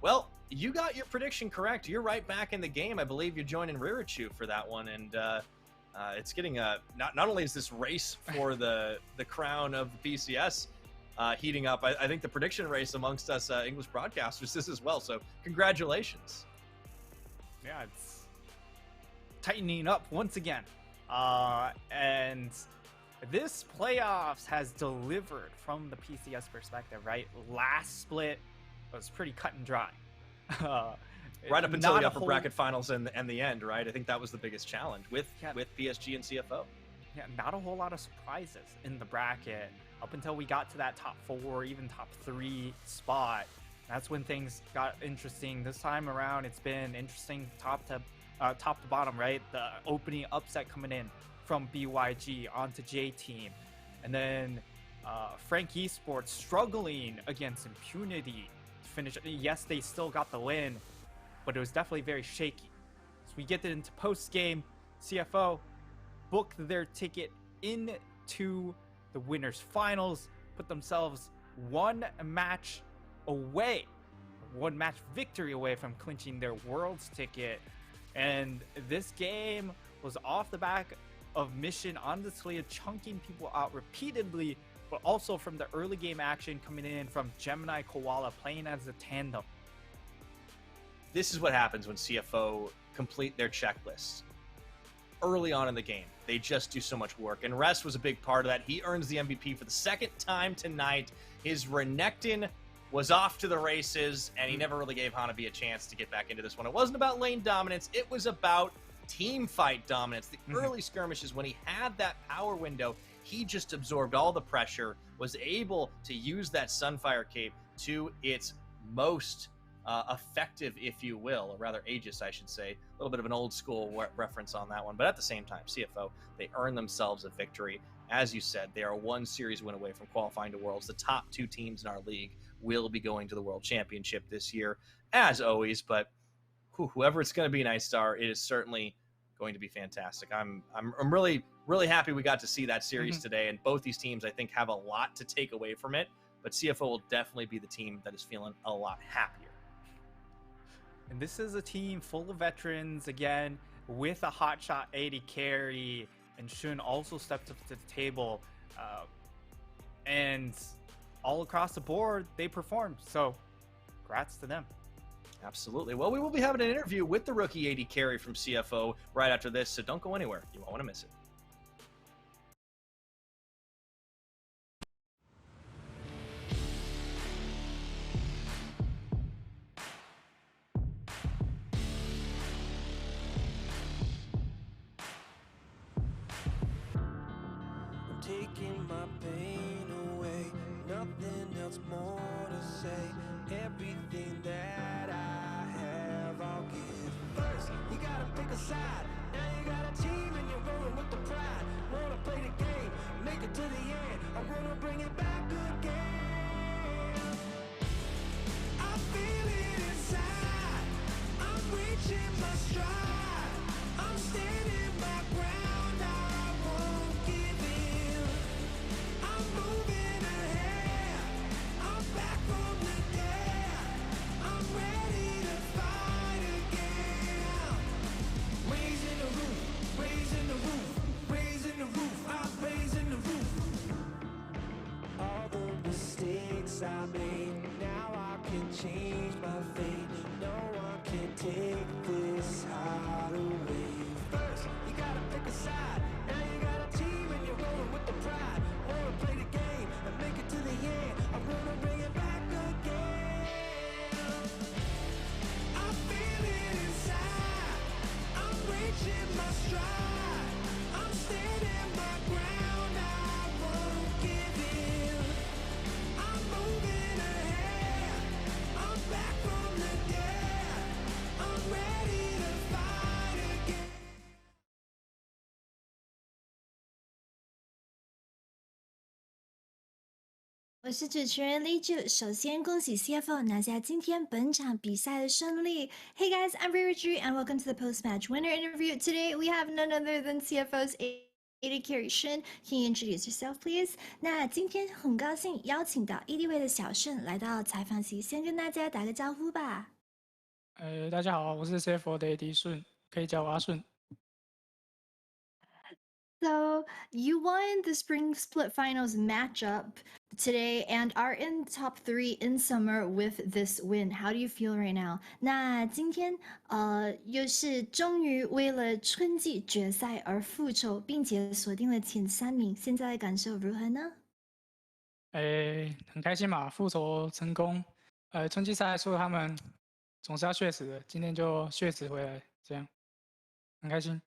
well, you got your prediction correct. You're right back in the game. I believe you're joining Ririchu for that one, and it's getting not only is this race for the crown of the PCS heating up, I think the prediction race amongst us English broadcasters is as well. So congratulations. Yeah, it's tightening up once again, and this playoffs has delivered from the PCS perspective. Right, last split was pretty cut and dry. Right up until the upper bracket finals and the end, right? I think that was the biggest challenge with PSG and CFO. Yeah, not a whole lot of surprises in the bracket up until we got to that top 4, even top 3 spot. That's when things got interesting. This time around, it's been interesting top to bottom, right? The opening upset coming in from BYG onto J Team, and then Frank Esports struggling against Impunity. Finish. Yes, they still got the win, but it was definitely very shaky. So we get into post game. CFO booked their ticket into the winners finals, put themselves one match victory away from clinching their Worlds ticket. And this game was off the back of Mission on the Talia, chunking people out repeatedly, but also from the early game action coming in from Gemini Koala playing as a tandem. This is what happens when CFO complete their checklists early on in the game. They just do so much work, and Rest was a big part of that. He earns the MVP for the second time tonight. His Renekton was off to the races, and he never really gave Hanabi a chance to get back into this one. It wasn't about lane dominance. It was about team fight dominance. The early skirmishes, when he had that power window, he just absorbed all the pressure, was able to use that Sunfire cape to its most effective, if you will, or rather aegis, I should say. A little bit of an old school reference on that one, but at the same time, CFO, they earned themselves a victory. As you said, they are one series win away from qualifying to Worlds. The top 2 teams in our league will be going to the World Championship this year, as always, but whoever it's going to be, Nightstar, it is certainly going to be fantastic. I'm really happy we got to see that series today, and both these teams I think have a lot to take away from it. But CFO will definitely be the team that is feeling a lot happier. And this is a team full of veterans again, with a hotshot AD carry, and Shun also stepped up to the table, and all across the board they performed. So, congrats to them. Absolutely. Well, we will be having an interview with the rookie AD carry from CFO right after this, so don't go anywhere. You won't want to miss it. I'm taking my pain away, nothing else more to say. Everything that I have, I'll give. First, you gotta pick a side. Now you got a team and you're rolling with the pride. Wanna play the game, make it to the end. I wanna bring it back again. I feel it inside. I'm reaching my stride. I'm standing my ground. I won't give in. I'm moving ahead. I'm back from the dead. I'm ready to fight again. Raising the roof, raising the roof, raising the roof. I'm raising the roof. All the mistakes I made, now I can change my fate. No one can take this heart away. First, you gotta pick a side. Now you got a team and you're rolling with the pride. Wanna play the game and make it to the end. I wanna bring it back again. I feel it inside. I'm reaching my stride. I'm standing my ground. I won't give in. I'm moving ahead. I'm back from the dead. I'm ready to fight again. 我是主持人李九，首先恭喜 CFO 拿下今天本场比赛的胜利。Hey guys, I'm Riri and welcome to the post-match winner interview. Today we have none other than CFO's AD carry Shun. Can you introduce yourself, please? 那今天很高兴邀请到 AD 位的小盛来到采访席，先跟大家打个招呼吧。大家好，我是 CFO 的 AD 顺，可以叫我阿顺。So you won the spring split finals matchup today and are in top 3 in summer with this win. How do you feel right now? 那今天又是终于为了春季决赛而复仇，并且锁定了前3名，现在的感受如何呢？很开心嘛，复仇成功。春季赛说他们总是要血死的，今天就血死回来，这样很开心。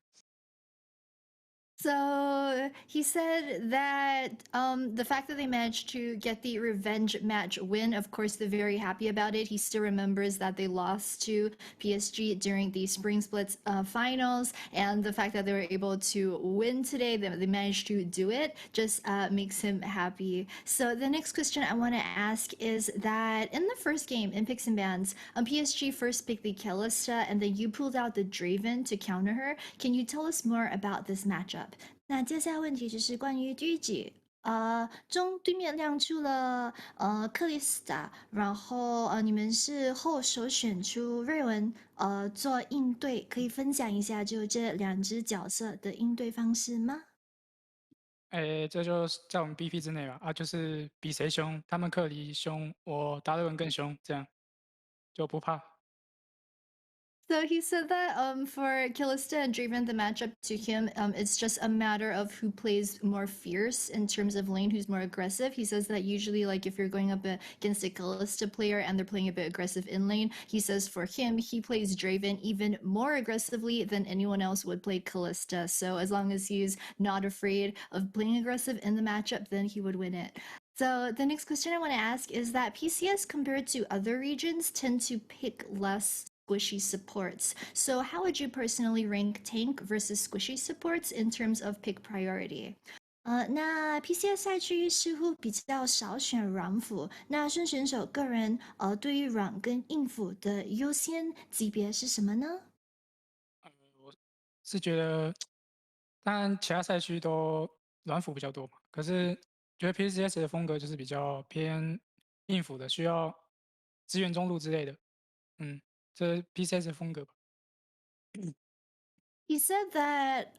So he said that the fact that they managed to get the revenge match win, of course, they're very happy about it. He still remembers that they lost to PSG during the spring splits finals, and the fact that they were able to win today, that they managed to do it, just makes him happy. So the next question I want to ask is that in the first game in Picks and Bans, PSG first picked the Kalista, and then you pulled out the Draven to counter her. Can you tell us more about this matchup? 那接下来问题就是关于第一局，中对面亮出了克里斯塔，然后你们是后首选出瑞文做应对，可以分享一下就这2只角色的应对方式吗？这就在我们 BP 之内吧，就是比谁凶，他们克里凶，我达瑞文更凶，这样就不怕。So he said that for Kalista and Draven, the matchup to him, it's just a matter of who plays more fierce in terms of lane, who's more aggressive. He says that usually, like if you're going up against a Kalista player and they're playing a bit aggressive in lane, he says for him, he plays Draven even more aggressively than anyone else would play Kalista. So as long as he's not afraid of playing aggressive in the matchup, then he would win it. So the next question I want to ask is that PCS compared to other regions tend to pick less squishy supports. So how would you personally rank tank versus squishy supports in terms of pick priority? 那 PCS 赛区似乎比较少选软辅，那顺选手个人对于软跟硬辅的优先级别是什么呢？是觉得，当然其他赛区都软辅比较多嘛，可是觉得 PCS 的风格就是比较偏硬辅的，需要支援中路之类的。这是 PCS 的风格吧。He said that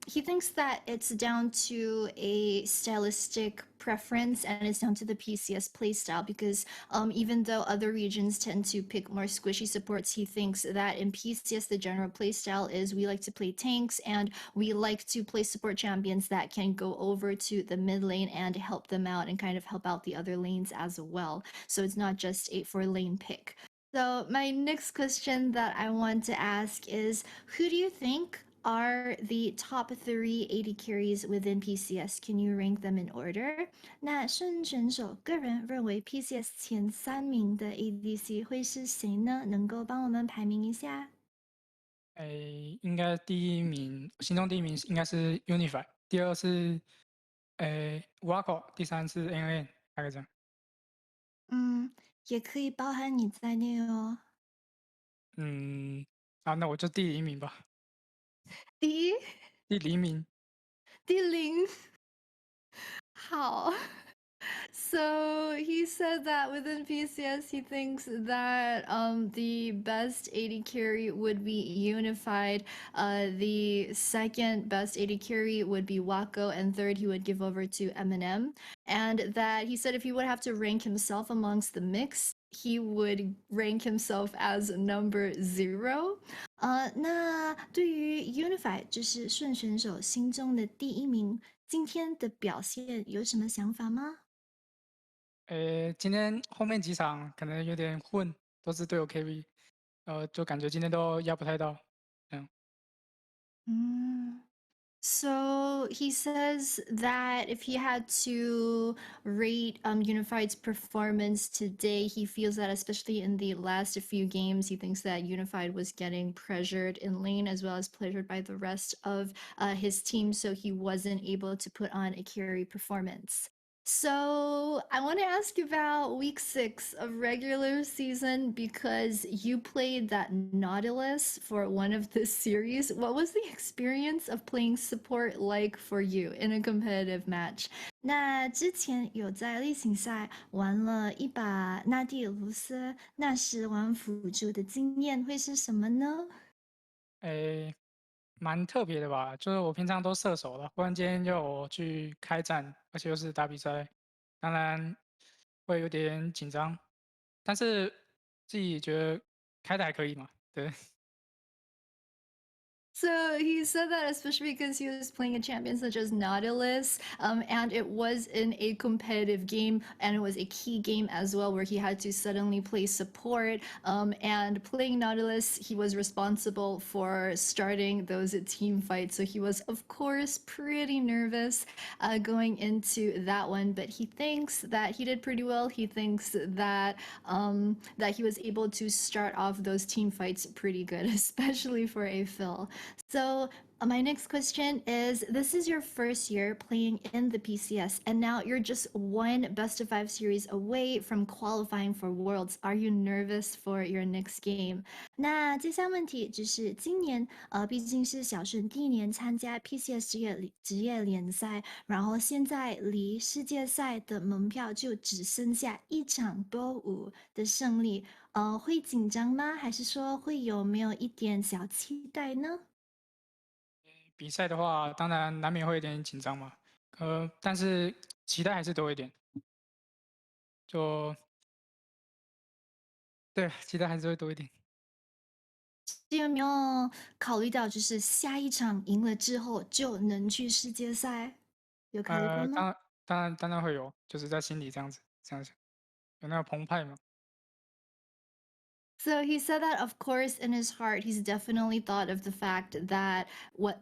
he thinks that it's down to a stylistic preference and it's down to the PCS playstyle because even though other regions tend to pick more squishy supports, he thinks that in PCS the general playstyle is we like to play tanks and we like to play support champions that can go over to the mid lane and help them out and kind of help out the other lanes as well. So it's not just a 4-lane pick. So my next question that I want to ask is, who do you think are the top 3 AD carries within PCS? Can you rank them in order? 那胜选手个人认为 PCS 前3名的 ADC 会是谁呢？能够帮我们排名一下？应该第一名，心中第一名应该是 Unify，第二是Waco，第三是 NN，大概这样。也可以包含你在内哦。那我就第0名吧。第一？第0名。第0。好。So he said that within PCS, he thinks that the best AD carry would be Unified. The second best AD carry would be Wako, and third he would give over to Eminem. And that he said if he would have to rank himself amongst the mix, he would rank himself as number 0. 那对于 Unified 就是顺选手心中的第1名，今天的表现有什么想法吗？今天后面几场可能有点混，都是队友 carry，就感觉今天都压不太到，这样。So he says that if he had to rate Unified's performance today, he feels that especially in the last few games, he thinks that Unified was getting pressured in lane as well as pressured by the rest of his team, so he wasn't able to put on a carry performance. So I want to ask you about week 6 of regular season because you played that Nautilus for one of the series. What was the experience of playing support like for you in a competitive match? 那之前有在例行赛玩了一把纳蒂卢斯，那时玩辅助的经验会是什么呢？蛮特别的吧，就是我平常都射手了，忽然间要我去开战，而且又是打比赛，当然会有点紧张，但是自己觉得开的还可以嘛，对。So he said that especially because he was playing a champion such as Nautilus, and it was in a competitive game, and it was a key game as well where he had to suddenly play support. And playing Nautilus, he was responsible for starting those team fights, so he was of course pretty nervous going into that one. But he thinks that he did pretty well. He thinks that that he was able to start off those team fights pretty good, especially for a Phil. So my next question is, this is your first year playing in the PCS, and now you're just one best of 5 series away from qualifying for Worlds. Are you nervous for your next game? 那这项问题就是今年毕竟是小顺第1年参加 PCS 职业联赛，然后现在离世界赛的门票就只剩下1场多5的胜利，会紧张吗？还是说会有没有一点小期待呢？比赛的话，当然难免会有点紧张嘛，但是期待还是多一点，对，期待还是会多一点。有没有考虑到，就是下一场赢了之后就能去世界赛？有考虑过吗？当然会有，就是在心里这样想，有那个澎湃嘛。So he said that, of course, in his heart, he's definitely thought of the fact that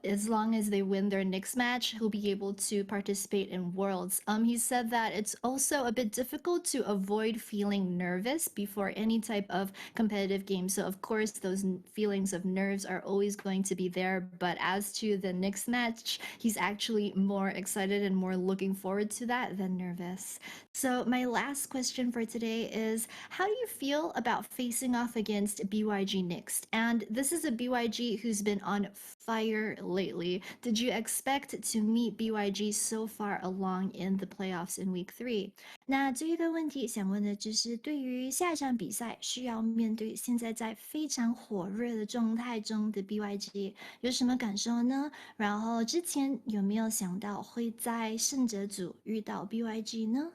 as long as they win their next match, he'll be able to participate in Worlds. He said that it's also a bit difficult to avoid feeling nervous before any type of competitive game. So, of course, those feelings of nerves are always going to be there. But as to the next match, he's actually more excited and more looking forward to that than nervous. So, my last question for today is, how do you feel about facing off off against BYG next. And this is a BYG who's been on fire lately. Did you expect to meet BYG so far along in the playoffs in week 3? 那这一个问题想问的就是，对于下一场比赛需要面对现在在非常火热的状态中的 BYG， 有什么感受呢？然后之前有没有想到会在胜者组遇到 BYG 呢？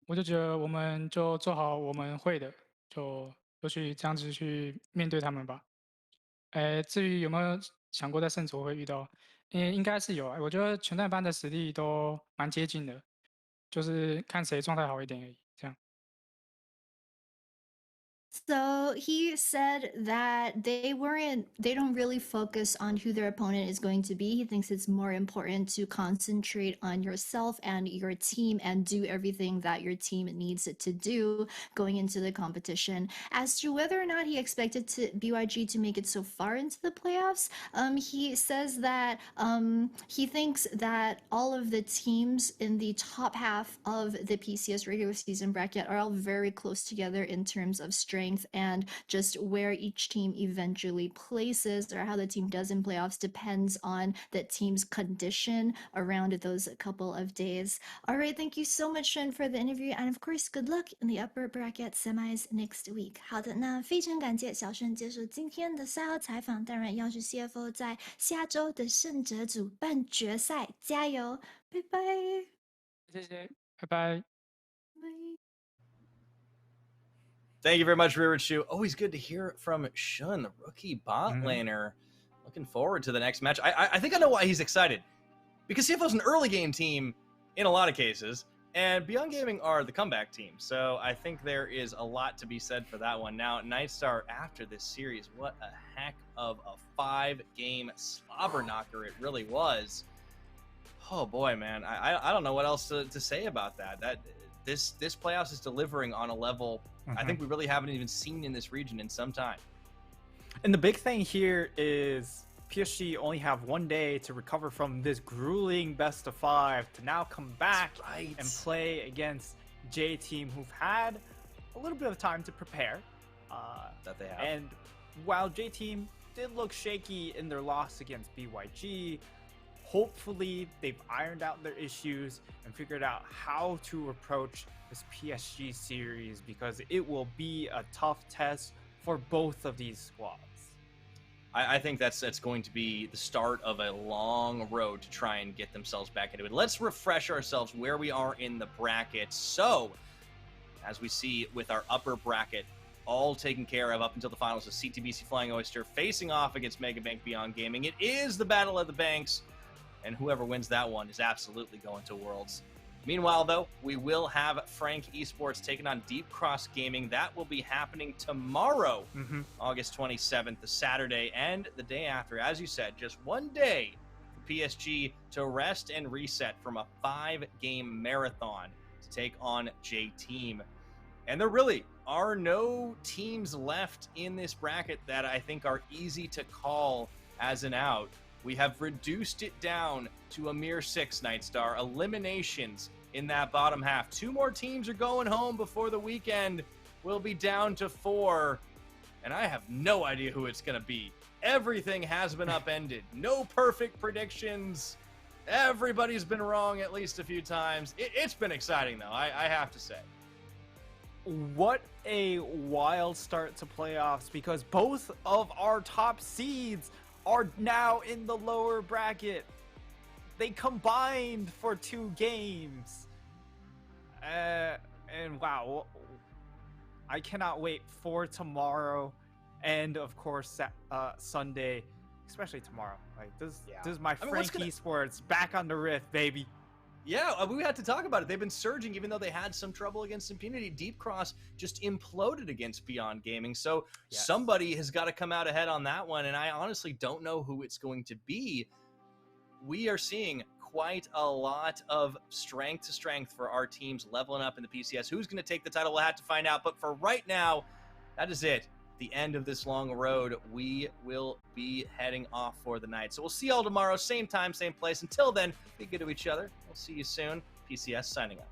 我就觉得我们就做好我们会的，就去这样子去面对他们吧。至于有没有想过在胜组会遇到，应该是有啊。我觉得全代班的实力都蛮接近的，就是看谁状态好一点而已。这样。So he said that they don't really focus on who their opponent is going to be. He thinks it's more important to concentrate on yourself and your team and do everything that your team needs it to do going into the competition. As to whether or not he expected BYG to make it so far into the playoffs, he says that he thinks that all of the teams in the top half of the PCS regular season bracket are all very close together in terms of strength and just where each team eventually places or how the team does in playoffs depends on the team's condition around those couple of days. All right, thank you so much, Shen, for the interview, and of course, good luck in the upper bracket semis next week. 好的，那非常感谢小轩接受今天的赛后采访，当然要是 CFO 在下周的胜者组半决赛，加油，拜拜，谢谢，拜拜。拜。Thank you very much, Rearward Shu. Always good to hear from Shun, the rookie bot laner. Looking forward to the next match. I think I know why he's excited. Because CFO's an early game team in a lot of cases, and Beyond Gaming are the comeback team. So I think there is a lot to be said for that one. Now, Nightstar, after this series, what a heck of a 5-game slobber knocker it really was. Oh boy, man. I don't know what else to say about that. This playoffs is delivering on a level I think we really haven't even seen in this region in some time. And the big thing here is PSG only have 1 day to recover from this grueling best of 5 to now come back and play against J team, who've had a little bit of time to prepare. That they have. And while J team did look shaky in their loss against BYG, hopefully they've ironed out their issues and figured out how to approach this PSG series, because it will be a tough test for both of these squads. I think that's going to be the start of a long road to try and get themselves back into it. Let's refresh ourselves where we are in the bracket. So, as we see with our upper bracket all taken care of up until the finals of CTBC Flying Oyster facing off against Mega Bank Beyond Gaming. It is the Battle of the Banks, and whoever wins that one is absolutely going to Worlds. Meanwhile, though, we will have Frank Esports taking on Deep Cross Gaming. That will be happening tomorrow, August 27th, the Saturday, and the day after. As you said, just 1 day for PSG to rest and reset from a 5-game marathon to take on J-Team. And there really are no teams left in this bracket that I think are easy to call as an out. We have reduced it down to a mere 6, Nightstar. Eliminations in that bottom half. 2 more teams are going home before the weekend. We'll be down to 4. And I have no idea who it's going to be. Everything has been upended. No perfect predictions. Everybody's been wrong at least a few times. It's been exciting, though, I have to say. What a wild start to playoffs, because both of our top seeds are now in the lower bracket. They combined for 2 games. And wow, I cannot wait for tomorrow, and of course Sunday, especially tomorrow. Like this is my Frank Esports back on the Rift, baby. Yeah, we had to talk about it. They've been surging, even though they had some trouble against Impunity. Deep Cross just imploded against Beyond Gaming. So somebody has got to come out ahead on that one, and I honestly don't know who it's going to be. We are seeing quite a lot of strength to strength for our teams leveling up in the PCS. Who's going to take the title? We'll have to find out. But for right now, that is it. The end of this long road. We will be heading off for the night. So we'll see y'all tomorrow, same time, same place. Until then, be good to each other. We'll see you soon. PCS signing out.